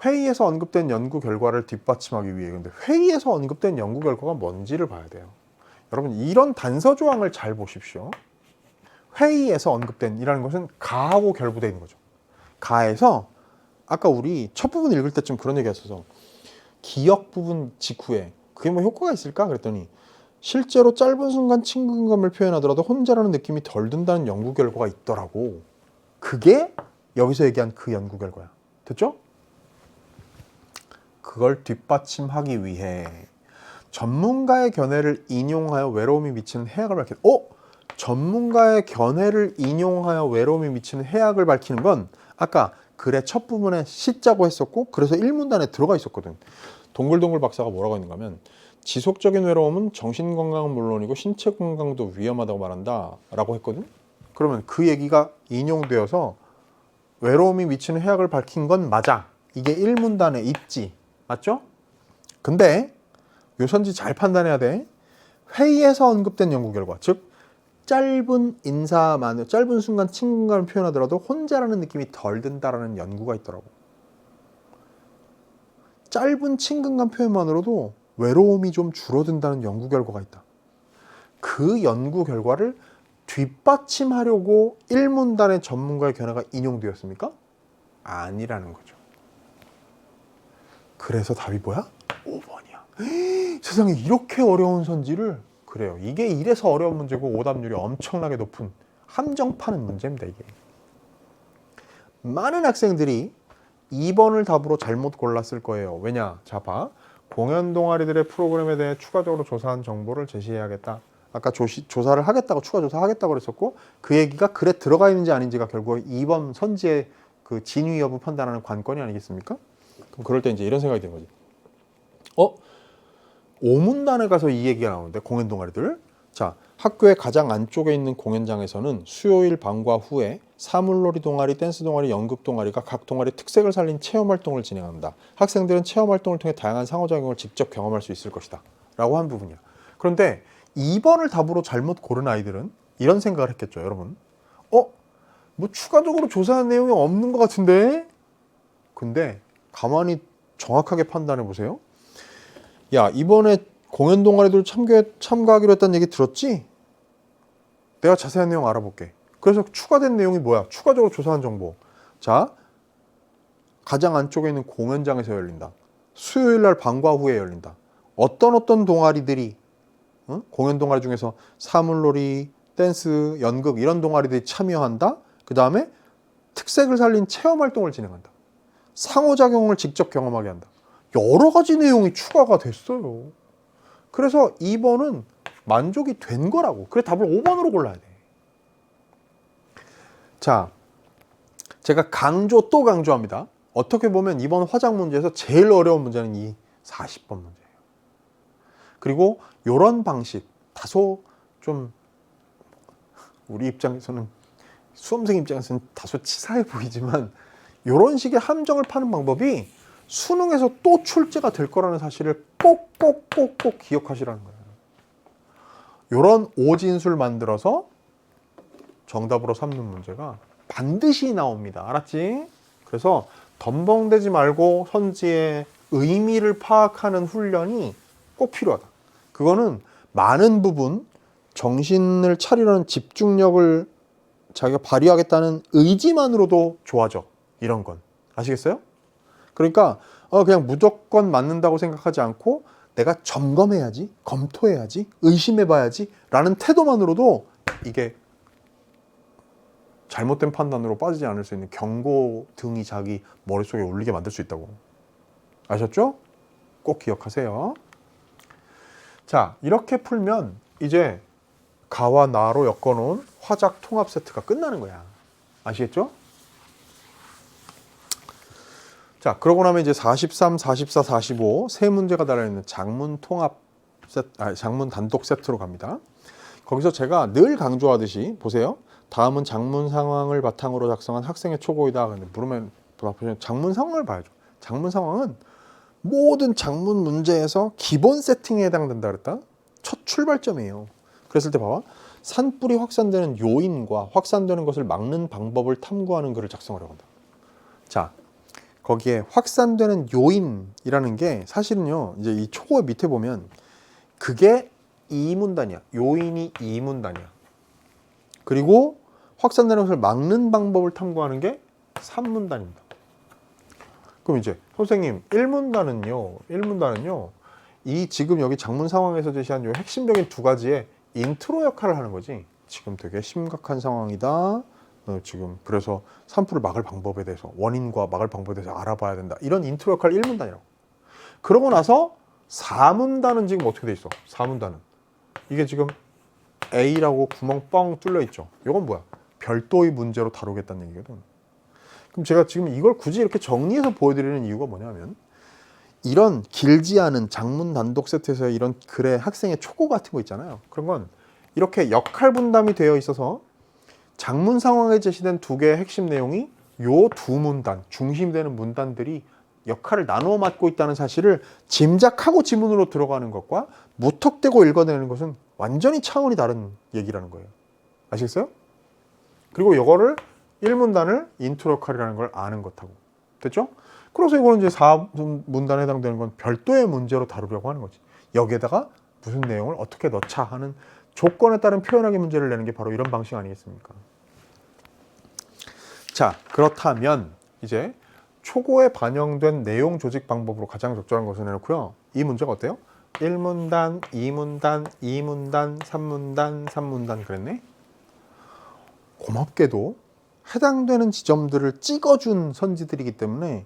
회의에서 언급된 연구 결과를 뒷받침하기 위해. 근데 회의에서 언급된 연구 결과가 뭔지를 봐야 돼요. 여러분 이런 단서 조항을 잘 보십시오. 회의에서 언급된 이라는 것은 가하고 결부되어 있는 거죠. 가에서 아까 우리 첫 부분 읽을 때쯤 그런 얘기 했어서 기억 부분 직후에 그게 효과가 있을까? 그랬더니 실제로 짧은 순간 친근감을 표현하더라도 혼자라는 느낌이 덜 든다는 연구 결과가 있더라고. 그게 여기서 얘기한 그 연구 결과야. 됐죠? 그걸 뒷받침하기 위해 전문가의 견해를 인용하여 외로움이 미치는 해악을 밝힌. 전문가의 견해를 인용하여 외로움이 미치는 해악을 밝히는 건 아까 글의 첫 부분에 시자고 했었고 그래서 1문단에 들어가 있었거든. 동글동글 박사가 뭐라고 했는가 하면 지속적인 외로움은 정신건강은 물론이고 신체 건강도 위험하다고 말한다 라고 했거든. 그러면 그 얘기가 인용되어서 외로움이 미치는 해악을 밝힌 건 맞아. 이게 1문단에 있지. 맞죠? 근데 요 선지 잘 판단해야 돼. 회의에서 언급된 연구 결과, 즉 짧은 인사만, 짧은 순간 친근감을 표현하더라도 혼자라는 느낌이 덜 든다라는 연구가 있더라고. 짧은 친근감 표현만으로도 외로움이 좀 줄어든다는 연구 결과가 있다. 그 연구 결과를 뒷받침하려고 1문단의 전문가의 견해가 인용되었습니까? 아니라는 거죠. 그래서 답이 뭐야? 5번이야. 세상에 이렇게 어려운 선지를. 그래요. 이게 이래서 어려운 문제고 오답률이 엄청나게 높은 함정 파는 문제입니다. 이게. 많은 학생들이 2번을 답으로 잘못 골랐을 거예요. 왜냐? 자 봐. 공연 동아리들의 프로그램에 대해 추가적으로 조사한 정보를 제시해야겠다. 아까 조사를 하겠다고 추가 조사하겠다고 그랬었고 그 얘기가 글에 들어가 있는지 아닌지가 결국 이번 선지의 그 진위 여부 판단하는 관건이 아니겠습니까? 그럼 그럴 때 이제 이런 생각이 드는 거지. 오문단에 가서 이 얘기가 나오는데 공연 동아리들. 자, 학교의 가장 안쪽에 있는 공연장에서는 수요일 방과 후에 사물놀이 동아리, 댄스 동아리, 연극 동아리가 각 동아리 특색을 살린 체험 활동을 진행한다. 학생들은 체험 활동을 통해 다양한 상호작용을 직접 경험할 수 있을 것이다. 라고 한 부분이야. 그런데 2번을 답으로 잘못 고른 아이들은 이런 생각을 했겠죠, 여러분. 뭐 추가적으로 조사한 내용이 없는 것 같은데? 근데 가만히 정확하게 판단해 보세요. 야, 이번에 공연 동아리들 참가하기로 했다는 얘기 들었지? 내가 자세한 내용 알아볼게. 그래서 추가된 내용이 뭐야? 추가적으로 조사한 정보. 자, 가장 안쪽에 있는 공연장에서 열린다. 수요일 날 방과 후에 열린다. 어떤 동아리들이 공연 동아리 중에서 사물놀이, 댄스, 연극 이런 동아리들이 참여한다. 그 다음에 특색을 살린 체험 활동을 진행한다. 상호작용을 직접 경험하게 한다. 여러 가지 내용이 추가가 됐어요. 그래서 2번은 만족이 된 거라고. 그래 답을 5번으로 골라야 돼. 자, 제가 또 강조합니다. 어떻게 보면 이번 화작 문제에서 제일 어려운 문제는 이 40번 문제예요. 그리고 이런 방식 다소 좀 우리 입장에서는 수험생 입장에서는 다소 치사해 보이지만 이런 식의 함정을 파는 방법이 수능에서 또 출제가 될 거라는 사실을 꼭 기억하시라는 거예요. 이런 오진술 만들어서 정답으로 삼는 문제가 반드시 나옵니다. 알았지? 그래서 덤벙대지 말고 선지의 의미를 파악하는 훈련이 꼭 필요하다. 그거는 많은 부분 정신을 차리려는 집중력을 자기가 발휘하겠다는 의지만으로도 좋아져. 이런 건. 아시겠어요? 그러니까 그냥 무조건 맞는다고 생각하지 않고 내가 점검해야지, 검토해야지, 의심해봐야지 라는 태도만으로도 이게 잘못된 판단으로 빠지지 않을 수 있는 경고등이 자기 머릿속에 울리게 만들 수 있다고. 아셨죠? 꼭 기억하세요. 자, 이렇게 풀면 이제 가와 나로 엮어놓은 화작 통합 세트가 끝나는 거야. 아시겠죠? 자, 그러고 나면 이제 43, 44, 45 세 문제가 달려있는 장문 통합 장문 단독 세트로 갑니다. 거기서 제가 늘 강조하듯이 보세요. 다음은 장문 상황을 바탕으로 작성한 학생의 초고이다. 근데 물으면 장문 상황을 봐야죠. 장문 상황은 모든 장문 문제에서 기본 세팅에 해당된다 그랬다. 첫 출발점이에요. 그랬을 때 봐봐. 산불이 확산되는 요인과 확산되는 것을 막는 방법을 탐구하는 글을 작성하려고 한다. 자, 거기에 확산되는 요인이라는 게 사실은요. 이제 이 초고의 밑에 보면 그게 2문단이야. 요인이 2문단이야. 그리고 확산되는 것을 막는 방법을 탐구하는 게 3문단입니다. 그럼 이제 선생님 1문단은요. 이 지금 여기 장문 상황에서 제시한 요 핵심적인 두 가지의 인트로 역할을 하는 거지. 지금 되게 심각한 상황이다. 지금 그래서 산불을 막을 방법에 대해서 원인과 막을 방법에 대해서 알아봐야 된다. 이런 인트로 역할 1문단이라고. 그러고 나서 4문단은 지금 어떻게 돼 있어? 4문단은 이게 지금 A라고 구멍 뻥 뚫려 있죠. 이건 뭐야? 별도의 문제로 다루겠다는 얘기거든. 그럼 제가 지금 이걸 굳이 이렇게 정리해서 보여드리는 이유가 뭐냐면 이런 길지 않은 장문 단독 세트에서 이런 글의 학생의 초고 같은 거 있잖아요. 그런 건 이렇게 역할 분담이 되어 있어서 장문 상황에 제시된 두 개의 핵심 내용이 요 두 문단, 중심이 되는 문단들이 역할을 나누어 맡고 있다는 사실을 짐작하고 지문으로 들어가는 것과 무턱대고 읽어내는 것은 완전히 차원이 다른 얘기라는 거예요. 아시겠어요? 그리고 이거를 1문단을 인트로 역할이라는 걸 아는 것하고. 됐죠? 그래서 이거는 이제 4문단에 해당되는 건 별도의 문제로 다루려고 하는 거지. 여기에다가 무슨 내용을 어떻게 넣자 하는 조건에 따른 표현하기 문제를 내는 게 바로 이런 방식 아니겠습니까? 자, 그렇다면 이제 초고에 반영된 내용 조직 방법으로 가장 적절한 것을 내놓고요. 이 문제가 어때요? 1문단, 2문단, 2문단, 3문단, 3문단 그랬네? 고맙게도 해당되는 지점들을 찍어준 선지들이기 때문에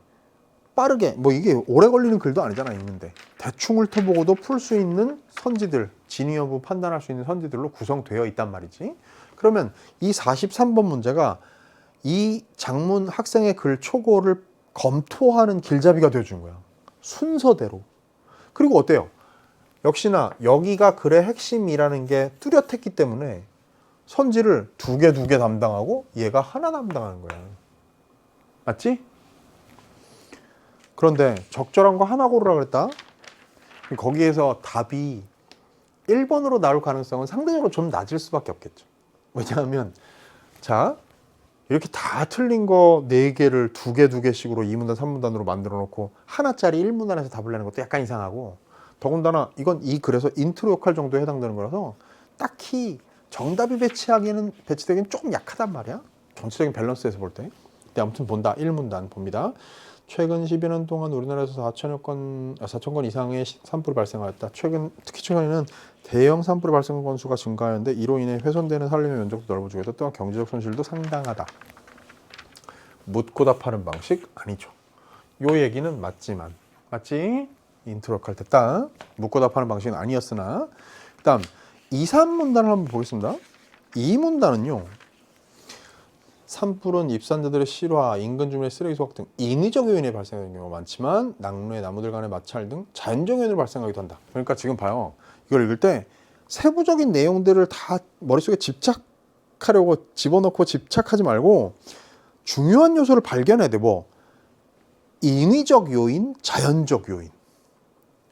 빠르게 뭐 이게 오래 걸리는 글도 아니잖아 읽는데 대충 훑어보고도 풀 수 있는 선지들 진위 여부 판단할 수 있는 선지들로 구성되어 있단 말이지. 그러면 이 43번 문제가 이 장문 학생의 글 초고를 검토하는 길잡이가 되어준 거야. 순서대로. 그리고 어때요? 역시나 여기가 글의 핵심이라는 게 뚜렷했기 때문에 선지를 두 개 담당하고 얘가 하나 담당하는 거야. 맞지? 그런데 적절한 거 하나 고르라 그랬다. 거기에서 답이 1번으로 나올 가능성은 상대적으로 좀 낮을 수밖에 없겠죠. 왜냐하면 자 이렇게 다 틀린 거 4개를 2개씩으로 2문단 3문단으로 만들어 놓고 하나짜리 1문단에서 답을 내는 것도 약간 이상하고 더군다나 이건 이 글에서 인트로 역할 정도에 해당되는 거라서 딱히 정답이 배치되기는 조금 약하단 말이야. 전체적인 밸런스에서 볼 때. 근데 아무튼 본다. 1문단 봅니다. 최근 12년 동안 우리나라에서 4천 건 이상의 산불이 발생하였다. 특히 최근에는 대형 산불이 발생한 건수가 증가하였는데 이로 인해 훼손되는 산림의 면적도 넓어지고 있다. 또한 경제적 손실도 상당하다. 묻고 답하는 방식 아니죠. 요 얘기는 맞지만 맞지? 인트로 역할 됐다. 묻고 답하는 방식은 아니었으나 그다음 2, 3문단을 한번 보겠습니다. 이 문단은요. 산불은 입산자들의 실화, 인근 주민의 쓰레기 소각 등 인위적 요인에 발생하는 경우가 많지만 낙뢰, 나무들 간의 마찰 등 자연적 요인으로 발생하기도 한다. 그러니까 지금 봐요. 이걸 읽을 때 세부적인 내용들을 다 머릿속에 집착하려고 집어넣고 집착하지 말고 중요한 요소를 발견해야 돼. 뭐 인위적 요인, 자연적 요인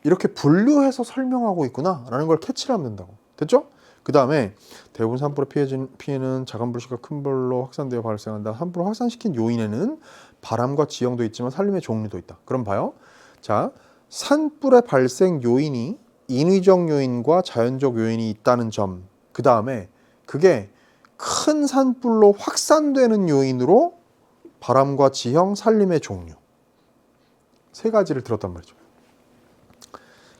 이렇게 분류해서 설명하고 있구나 라는 걸 캐치를 하면 된다고. 됐죠? 그 다음에 대부분 산불의 피해는 작은 불씨가 큰 불로 확산되어 발생한다. 산불을 확산시킨 요인에는 바람과 지형도 있지만 산림의 종류도 있다. 그럼 봐요. 자, 산불의 발생 요인이 인위적 요인과 자연적 요인이 있다는 점. 그 다음에 그게 큰 산불로 확산되는 요인으로 바람과 지형, 산림의 종류. 3가지를 들었단 말이죠.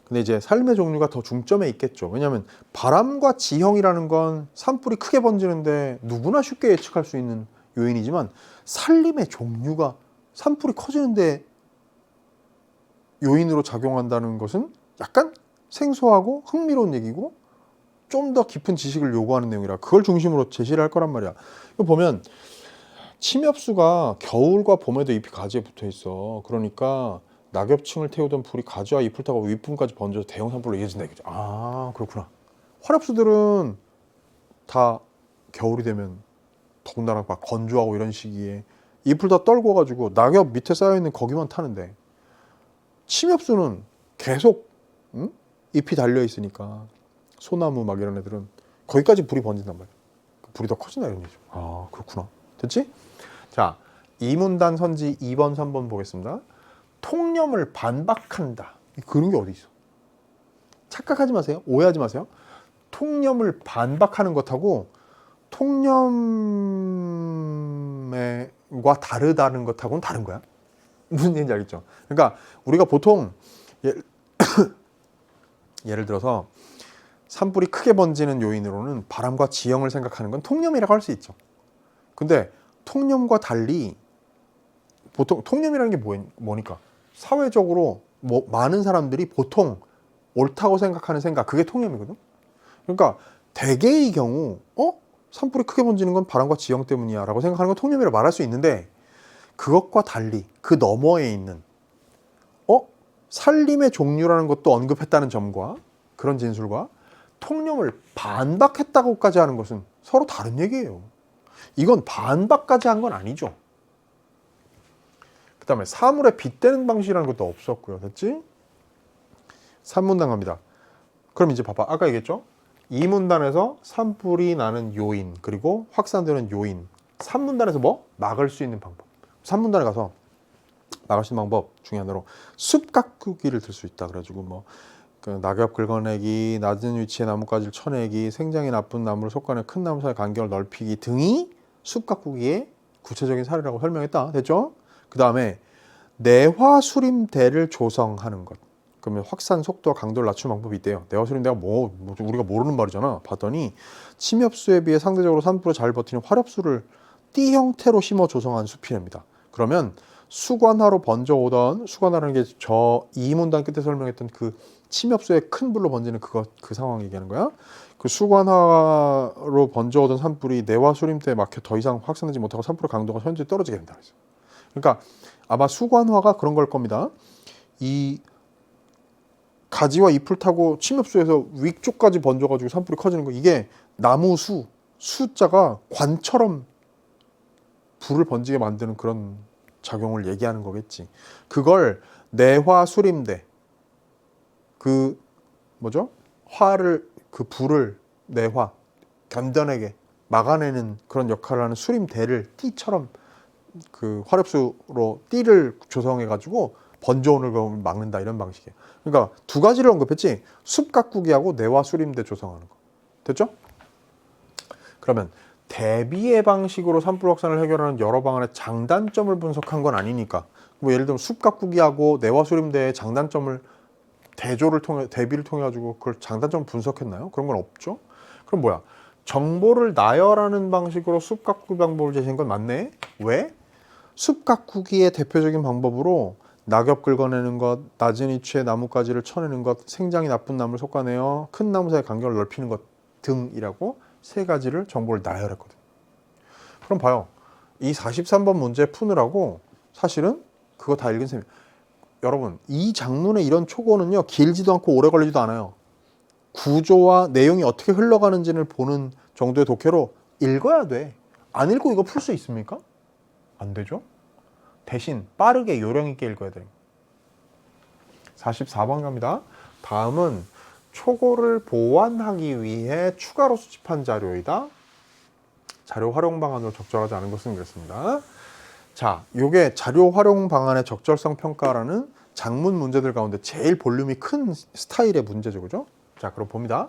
근데 이제 삶의 종류가 더 중점에 있겠죠. 왜냐하면 바람과 지형이라는 건 산불이 크게 번지는데 누구나 쉽게 예측할 수 있는 요인이지만 산림의 종류가 산불이 커지는데 요인으로 작용한다는 것은 약간 생소하고 흥미로운 얘기고 좀 더 깊은 지식을 요구하는 내용이라 그걸 중심으로 제시를 할 거란 말이야. 이거 보면 침엽수가 겨울과 봄에도 잎이 가지에 붙어 있어. 그러니까 낙엽층을 태우던 불이 가지와 잎을 타고 윗분까지 번져서 대형 산불로 이어진다 이거죠. 아 그렇구나. 화렵수들은 다 겨울이 되면 더군다나 막 건조하고 이런 시기에 잎을 다 떨궈 가지고 낙엽 밑에 쌓여있는 거기만 타는데 침엽수는 계속 잎이 달려 있으니까 소나무 막 이런 애들은 거기까지 불이 번진단 말이야. 불이 더 커진다 이런 얘기죠. 아 그렇구나. 됐지? 자 2문단 선지 2번 3번 보겠습니다. 통념을 반박한다. 그런 게 어디 있어? 착각하지 마세요. 오해하지 마세요. 통념을 반박하는 것하고 통념과 다르다는 것하고는 다른 거야. 무슨 얘기인지 알겠죠? 그러니까 우리가 보통 예를 들어서 산불이 크게 번지는 요인으로는 바람과 지형을 생각하는 건 통념이라고 할 수 있죠. 근데 통념과 달리 보통 통념이라는 게 뭐니까? 사회적으로 많은 사람들이 보통 옳다고 생각하는 생각, 그게 통념이거든. 그러니까 대개의 경우 산불이 크게 번지는 건 바람과 지형 때문이야 라고 생각하는 건 통념이라고 말할 수 있는데 그것과 달리 그 너머에 있는 산림의 종류라는 것도 언급했다는 점과 그런 진술과 통념을 반박했다고까지 하는 것은 서로 다른 얘기예요. 이건 반박까지 한 건 아니죠. 그 다음에 사물에 빗대는 방식이라는 것도 없었고요. 됐지? 3문단 갑니다. 그럼 이제 봐봐. 아까 얘기했죠? 2문단에서 산불이 나는 요인 그리고 확산되는 요인 3문단에서 뭐? 막을 수 있는 방법. 3문단에 가서 막을 수 있는 방법 중에 하나로 숲 가꾸기를 들 수 있다. 그래가지고 그 낙엽 긁어내기, 낮은 위치에 나뭇가지를 쳐내기, 생장이 나쁜 나무를 솎아내 큰 나무 사이 간격을 넓히기 등이 숲 가꾸기의 구체적인 사례라고 설명했다. 됐죠? 그 다음에 내화수림대를 조성하는 것. 그러면 확산 속도와 강도를 낮추는 방법이 있대요. 내화수림대가 우리가 모르는 말이잖아. 봤더니 침엽수에 비해 상대적으로 산불에 잘 버티는 화렵수를 띠 형태로 심어 조성한 숲이랍니다. 그러면 수관화로 번져오던, 수관화라는 게 저 이 문단 끝에 설명했던 그 침엽수의 큰 불로 번지는 그 상황 얘기하는 거야. 그 수관화로 번져오던 산불이 내화 수림대에 막혀 더 이상 확산되지 못하고 산불의 강도가 현저히 떨어지게 된다. 그러니까 아마 수관화가 그런 걸 겁니다. 이 가지와 잎을 타고 침엽수에서 위쪽까지 번져가지고 산불이 커지는 거. 이게 나무 수자가 관처럼 불을 번지게 만드는 그런 작용을 얘기하는 거겠지. 그걸 내화 수림대, 그 뭐죠? 그 불을 내화 견뎌내게 막아내는 그런 역할을 하는 수림대를 띠처럼 그 화력수로 띠를 조성해 가지고 번져오는 걸 막는다, 이런 방식이에요. 그러니까 두 가지를 언급했지. 숲 가꾸기하고 내화 수림대 조성하는 거. 됐죠? 그러면 대비의 방식으로 산불 확산을 해결하는 여러 방안의 장단점을 분석한 건 아니니까, 뭐 예를 들면 숲 가꾸기하고 내화 수림대의 장단점을 대비를 통해 가지고 그걸 장단점을 분석했나요? 그런 건 없죠. 그럼 뭐야? 정보를 나열하는 방식으로 숲 가꾸기 방법을 제시한 건 맞네. 왜? 숲 가꾸기의 대표적인 방법으로 낙엽 긁어내는 것, 낮은 위치에 나뭇가지를 쳐내는 것, 생장이 나쁜 나무를 솎아내어 큰 나무 사이의 간격을 넓히는 것 등이라고 세 가지를 정보를 나열했거든. 그럼 봐요. 이 43번 문제 푸느라고 사실은 그거 다 읽은 셈이에요. 여러분, 이 장문의 이런 초고는요, 길지도 않고 오래 걸리지도 않아요. 구조와 내용이 어떻게 흘러가는지를 보는 정도의 독해로 읽어야 돼. 안 읽고 이거 풀 수 있습니까? 안 되죠? 대신 빠르게 요령 있게 읽어야 돼요. 44번 갑니다. 다음은 초고를 보완하기 위해 추가로 수집한 자료이다. 자료 활용 방안으로 적절하지 않은 것은 그랬습니다. 자, 요게 자료 활용 방안의 적절성 평가라는 장문 문제들 가운데 제일 볼륨이 큰 스타일의 문제죠. 그죠? 자, 그럼 봅니다.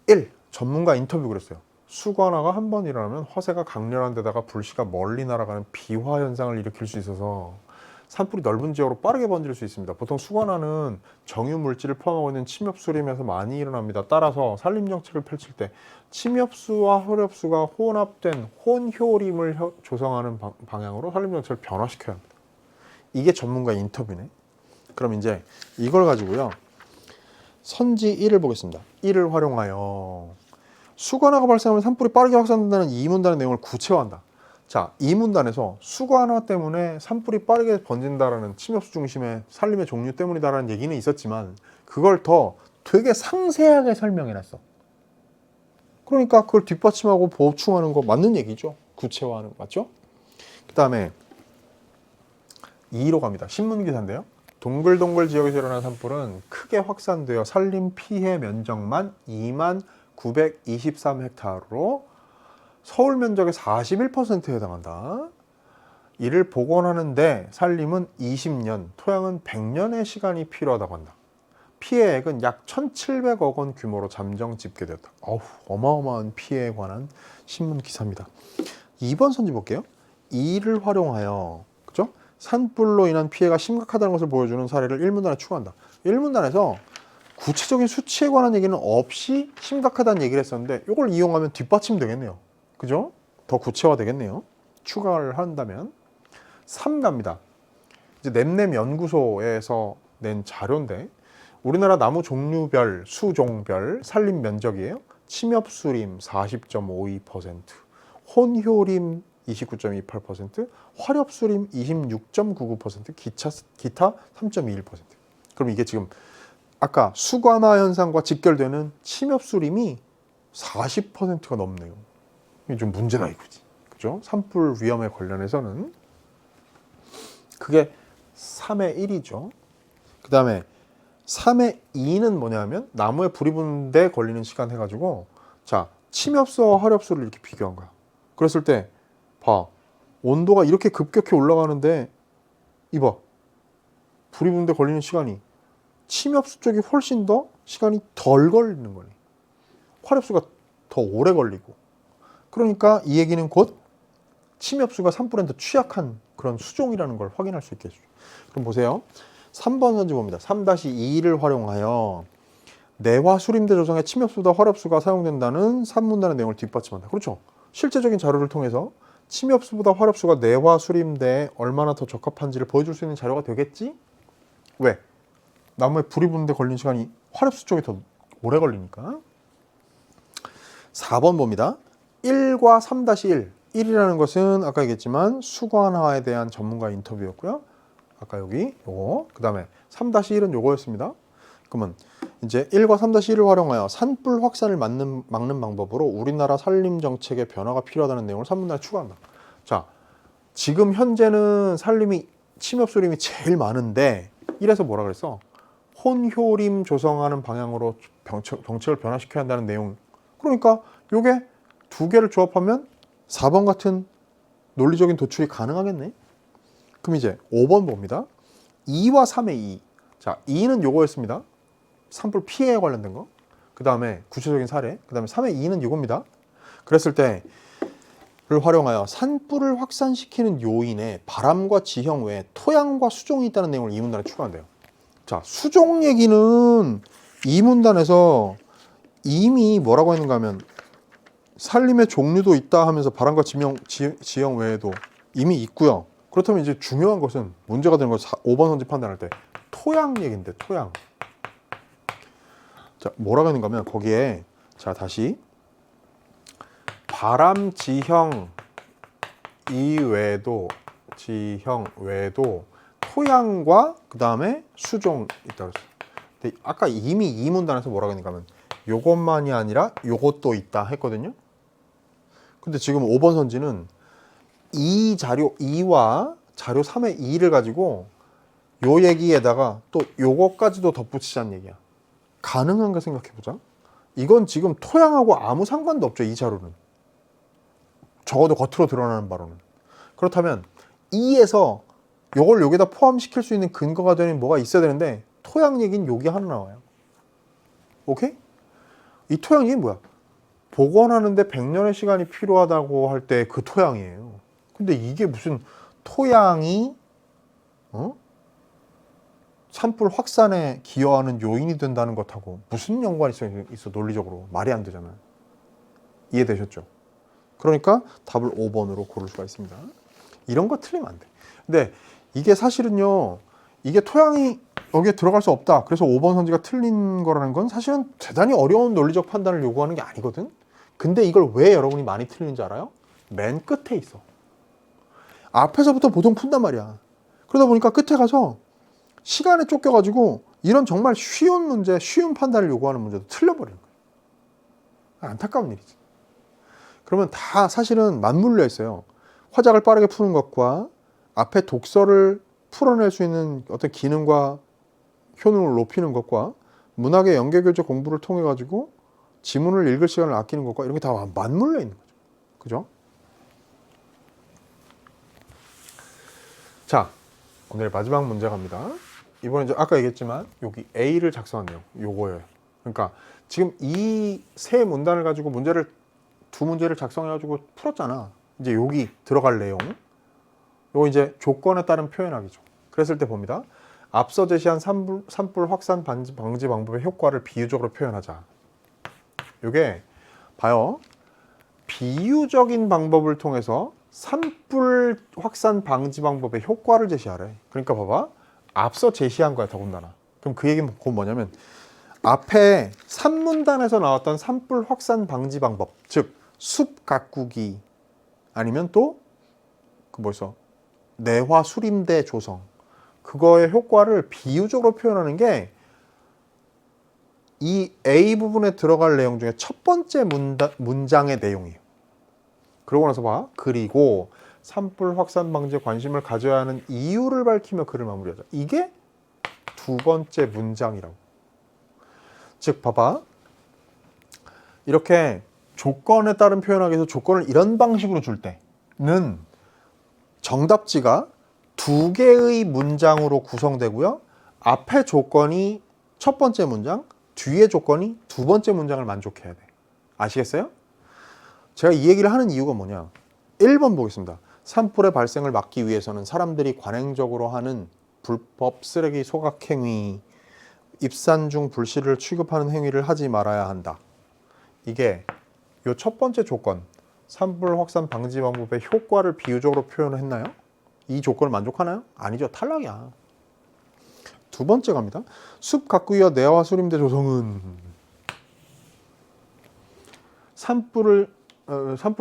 1. 전문가 인터뷰 그랬어요. 수관화가 한 번 일어나면 화재가 강렬한 데다가 불씨가 멀리 날아가는 비화 현상을 일으킬 수 있어서 산불이 넓은 지역으로 빠르게 번질 수 있습니다. 보통 수관화는 정유 물질을 포함하고 있는 침엽수림에서 많이 일어납니다. 따라서 산림 정책을 펼칠 때 침엽수와 혈엽수가 혼합된 혼효림을 조성하는 방향으로 산림 정책을 변화시켜야 합니다. 이게 전문가 인터뷰네. 그럼 이제 이걸 가지고요. 선지 1을 보겠습니다. 1을 활용하여 수관화가 발생하면 산불이 빠르게 확산된다는 이 문단의 내용을 구체화한다. 자, 이 문단에서 수관화 때문에 산불이 빠르게 번진다라는 침엽수 중심의 산림의 종류 때문이다라는 얘기는 있었지만 그걸 더 되게 상세하게 설명해놨어. 그러니까 그걸 뒷받침하고 보충하는 거 맞는 얘기죠. 구체화하는 거 맞죠? 그 다음에 2로 갑니다. 신문기사인데요. 동글동글 지역에서 일어난 산불은 크게 확산되어 산림 피해 면적만 2923헥타르로 서울 면적의 41%에 해당한다. 이를 복원하는데 산림은 20년, 토양은 100년의 시간이 필요하다고 한다. 피해액은 약 1,700억 원 규모로 잠정 집계되었다. 어마어마한 피해에 관한 신문 기사입니다. 2번 선지 볼게요. 이를 활용하여, 그죠? 산불로 인한 피해가 심각하다는 것을 보여주는 사례를 1문단에 추가한다. 1문단에서 구체적인 수치에 관한 얘기는 없이 심각하다는 얘기를 했었는데 이걸 이용하면 뒷받침 되겠네요. 그죠? 더 구체화 되겠네요. 추가를 한다면. 3 갑니다. 이제 냄냄 연구소에서 낸 자료인데 우리나라 나무 종류별, 수종별 산림 면적이에요. 침엽수림 40.52%, 혼효림 29.28%, 화렵수림 26.99%, 기타 3.21%. 그럼 이게 지금 아까 수관화 현상과 직결되는 침엽수림이 40%가 넘네요. 이게 좀 문제다 이거지. 그죠? 산불 위험에 관련해서는 그게 3의 1이죠. 그 다음에 3의 2는 뭐냐면 나무에 불이 붙는데 걸리는 시간 해가지고 자 침엽수와 화렵수를 이렇게 비교한 거야. 그랬을 때 봐. 온도가 이렇게 급격히 올라가는데 이봐. 불이 붙는데 걸리는 시간이 침엽수 쪽이 훨씬 더 시간이 덜 걸리는 거네. 화렵수가 더 오래 걸리고. 그러니까 이 얘기는 곧 침엽수가 산불에 더 취약한 그런 수종이라는 걸 확인할 수 있겠죠. 그럼 보세요. 3번 선지 봅니다. 3-2를 활용하여 내화 수림대 조성에 침엽수보다 화렵수가 사용된다는 산문단의 내용을 뒷받침한다. 그렇죠. 실제적인 자료를 통해서 침엽수보다 활엽수가 내화수림대에 얼마나 더 적합한지를 보여줄 수 있는 자료가 되겠지? 왜? 나무에 불이 붙는데 걸린 시간이 활엽수 쪽이 더 오래 걸리니까. 4번 봅니다. 1과 3-1. 1이라는 것은 아까 얘기했지만 수관화에 대한 전문가 인터뷰였고요. 아까 여기 요거. 그 다음에 3-1은 요거였습니다. 그러면 이제 1과 3-1을 활용하여 산불 확산을 막는 방법으로 우리나라 산림 정책에 변화가 필요하다는 내용을 3문단에 추가한다. 자, 지금 현재는 산림이 침엽수림이 제일 많은데 이래서 뭐라 그랬어? 혼효림 조성하는 방향으로 정책을 변화시켜야 한다는 내용. 그러니까 요게 두 개를 조합하면 4번 같은 논리적인 도출이 가능하겠네. 그럼 이제 5번 봅니다. 2와 3의 2. 자, 2는 요거였습니다. 산불 피해에 관련된 거. 그 다음에 구체적인 사례. 그 다음에 3의 2는 이겁니다. 그랬을 때를 활용하여 산불을 확산시키는 요인에 바람과 지형 외에 토양과 수종이 있다는 내용을 이 문단에 추가한대요. 자, 수종 얘기는 이 문단에서 이미 뭐라고 했는가 하면 산림의 종류도 있다 하면서 바람과 지형 외에도 이미 있고요. 그렇다면 이제 중요한 것은 문제가 되는 건 5번 선지 판단할 때 토양 얘기인데 토양. 자, 뭐라고 했는가 하면 거기에 자 다시 바람, 지형 이외에도 지형 외에도 토양과 그 다음에 수종 있다고 했어요. 근데 아까 이미 이 문단에서 뭐라고 했는가 하면 요것만이 아니라 요것도 있다 했거든요. 근데 지금 5번 선지는 이 자료 2와 자료 3의 2를 가지고 요 얘기에다가 또 요것까지도 덧붙이자는 얘기야. 가능한가 생각해보자. 이건 지금 토양하고 아무 상관도 없죠. 이 자료는. 적어도 겉으로 드러나는 바로는. 그렇다면 2에서 요걸 여기다 포함시킬 수 있는 근거가 되는 뭐가 있어야 되는데 토양 얘기는 여기 하나 나와요. 오케이? 이 토양 얘기는 뭐야? 복원하는데 100년의 시간이 필요하다고 할 때 그 토양이에요. 근데 이게 무슨 토양이 산불 확산에 기여하는 요인이 된다는 것하고 무슨 연관이 있어 논리적으로. 말이 안 되잖아요. 이해되셨죠? 그러니까 답을 5번으로 고를 수가 있습니다. 이런 거 틀리면 안 돼. 근데 이게 사실은요, 이게 토양이 여기에 들어갈 수 없다. 그래서 5번 선지가 틀린 거라는 건 사실은 대단히 어려운 논리적 판단을 요구하는 게 아니거든. 근데 이걸 왜 여러분이 많이 틀리는지 알아요? 맨 끝에 있어. 앞에서부터 보통 푼단 말이야. 그러다 보니까 끝에 가서 시간에 쫓겨가지고 이런 정말 쉬운 문제, 쉬운 판단을 요구하는 문제도 틀려버리는 거예요. 안타까운 일이지. 그러면 다 사실은 맞물려 있어요. 화작을 빠르게 푸는 것과 앞에 독서를 풀어낼 수 있는 어떤 기능과 효능을 높이는 것과 문학의 연계교재 공부를 통해 가지고 지문을 읽을 시간을 아끼는 것과 이런 게 다 맞물려 있는 거죠. 그죠? 자, 오늘 마지막 문제 갑니다. 이번에 이제 아까 얘기했지만 여기 A를 작성한 내용 요거예요. 그러니까 지금 이 세 문단을 가지고 두 문제를 작성해 가지고 풀었잖아. 이제 여기 들어갈 내용 요거 이제 조건에 따른 표현하기죠. 그랬을 때 봅니다. 앞서 제시한 산불 확산 방지 방법의 효과를 비유적으로 표현하자. 요게 봐요. 비유적인 방법을 통해서 산불 확산 방지 방법의 효과를 제시하래. 그러니까 봐봐. 앞서 제시한 거야, 더군다나. 그럼 그 얘기는 뭐냐면 앞에 3문단에서 나왔던 산불 확산 방지 방법, 즉 숲 가꾸기 아니면 또 그 뭐였어? 내화 수림대 조성. 그거의 효과를 비유적으로 표현하는 게 이 A 부분에 들어갈 내용 중에 첫 번째 문장의 내용이에요. 그러고 나서 봐. 그리고 산불 확산 방지에 관심을 가져야 하는 이유를 밝히며 글을 마무리하자. 이게 두 번째 문장이라고. 즉 봐봐. 이렇게 조건에 따른 표현하기 위해서 조건을 이런 방식으로 줄 때는 정답지가 두 개의 문장으로 구성되고요. 앞에 조건이 첫 번째 문장, 뒤에 조건이 두 번째 문장을 만족해야 돼. 아시겠어요? 제가 이 얘기를 하는 이유가 뭐냐. 1번 보겠습니다. 산불의 발생을 막기 위해서는 사람들이 관행적으로 하는 불법 쓰레기 소각 행위, 입산 중 불씨를 취급하는 행위를 하지 말아야 한다. 이게 요 첫 번째 조건, 산불 확산 방지 방법의 효과를 비유적으로 표현을 했나요? 이 조건을 만족하나요? 아니죠. 탈락이야. 두 번째 갑니다. 숲 가꾸기와 내화 수림대 조성은 산불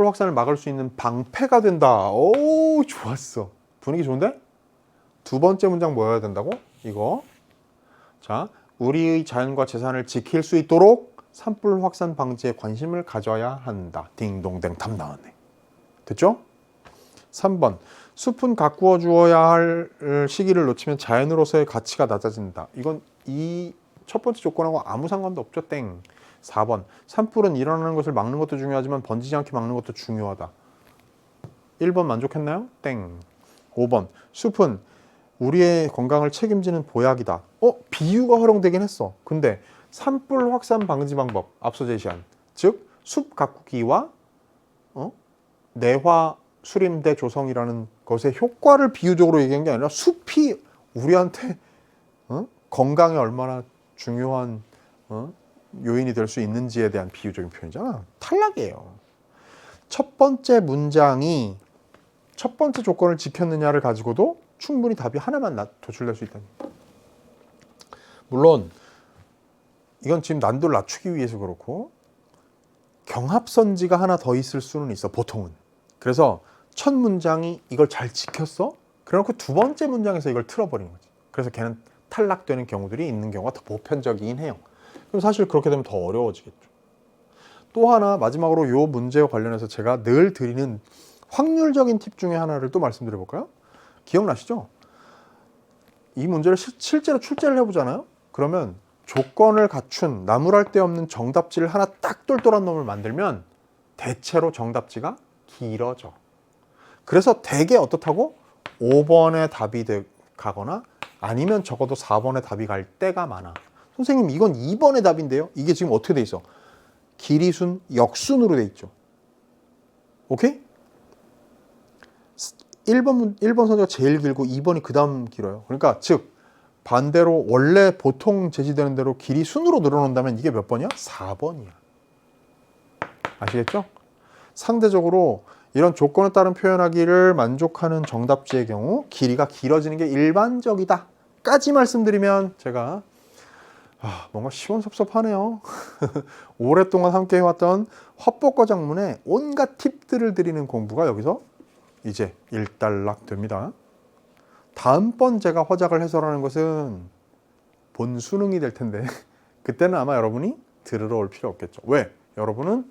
확산을 막을 수 있는 방패가 된다. 오, 좋았어. 분위기 좋은데? 두 번째 문장 뭐여야 된다고? 이거. 자, 우리의 자연과 재산을 지킬 수 있도록 산불 확산 방지에 관심을 가져야 한다. 딩동댕 답 나왔네. 됐죠? 3번. 숲은 가꾸어 주어야 할 시기를 놓치면 자연으로서의 가치가 낮아진다. 이건 이 첫 번째 조건하고 아무 상관도 없죠. 땡. 4번. 산불은 일어나는 것을 막는 것도 중요하지만 번지지 않게 막는 것도 중요하다. 1번 만족했나요? 땡. 5번. 숲은 우리의 건강을 책임지는 보약이다. 비유가 활용되긴 했어. 근데 산불 확산 방지 방법 앞서 제시한 즉 숲 가꾸기와 내화 수림대 조성이라는 것의 효과를 비유적으로 얘기한 게 아니라 숲이 우리한테 건강에 얼마나 중요한 요인이 될 수 있는지에 대한 비유적인 표현이잖아. 탈락이에요. 첫 번째 문장이 첫 번째 조건을 지켰느냐를 가지고도 충분히 답이 하나만 도출될 수 있다니. 물론 이건 지금 난도를 낮추기 위해서 그렇고 경합선지가 하나 더 있을 수는 있어. 보통은. 그래서 첫 문장이 이걸 잘 지켰어? 그래놓고 두 번째 문장에서 이걸 틀어버리는 거지. 그래서 걔는 탈락되는 경우들이 있는 경우가 더 보편적이긴 해요. 그럼 사실 그렇게 되면 더 어려워지겠죠. 또 하나 마지막으로 이 문제와 관련해서 제가 늘 드리는 확률적인 팁 중에 하나를 또 말씀드려 볼까요? 기억나시죠? 이 문제를 실제로 출제를 해보잖아요. 그러면 조건을 갖춘 나무랄 데 없는 정답지를 하나 딱 똘똘한 놈을 만들면 대체로 정답지가 길어져. 그래서 대개 어떻다고? 5번의 답이 가거나 아니면 적어도 4번의 답이 갈 때가 많아. 선생님 이건 2번의 답인데요. 이게 지금 어떻게 돼 있어? 길이순 역순으로 돼 있죠. 오케이? 1번 선지가 제일 길고 2번이 그 다음 길어요. 그러니까 즉 반대로 원래 보통 제시되는 대로 길이 순으로 늘어난다면 이게 몇 번이야? 4번이야. 아시겠죠? 상대적으로 이런 조건에 따른 표현하기를 만족하는 정답지의 경우 길이가 길어지는 게 일반적이다 까지 말씀드리면 제가 뭔가 시원섭섭하네요. 오랫동안 함께 해왔던 화법과 작문의 온갖 팁들을 드리는 공부가 여기서 이제 일단락 됩니다. 다음번 제가 화작을 해설하는 것은 본 수능이 될 텐데 그때는 아마 여러분이 들으러 올 필요 없겠죠. 왜? 여러분은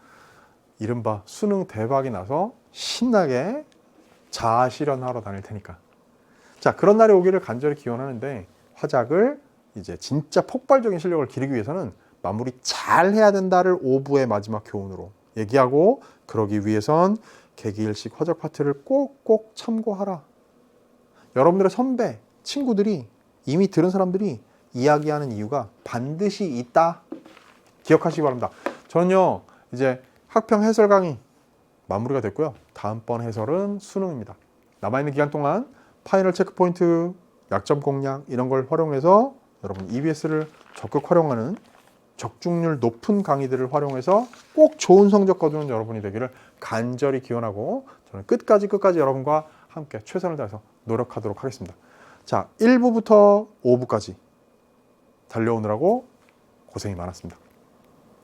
이른바 수능 대박이 나서 신나게 자아 실현하러 다닐 테니까. 자, 그런 날이 오기를 간절히 기원하는데 화작을 이제 진짜 폭발적인 실력을 기르기 위해서는 마무리 잘 해야 된다를 5부의 마지막 교훈으로 얘기하고, 그러기 위해선 개기일식 화작 파트를 꼭꼭 참고하라. 여러분들의 선배, 친구들이 이미 들은 사람들이 이야기하는 이유가 반드시 있다. 기억하시기 바랍니다. 저는요 이제 학평 해설 강의 마무리가 됐고요. 다음번 해설은 수능입니다. 남아있는 기간 동안 파이널 체크포인트, 약점 공략 이런 걸 활용해서 여러분 EBS를 적극 활용하는 적중률 높은 강의들을 활용해서 꼭 좋은 성적 거두는 여러분이 되기를 간절히 기원하고 저는 끝까지 여러분과 함께 최선을 다해서 노력하도록 하겠습니다. 자, 1부부터 5부까지 달려오느라고 고생이 많았습니다.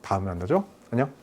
다음에 만나죠. 안녕.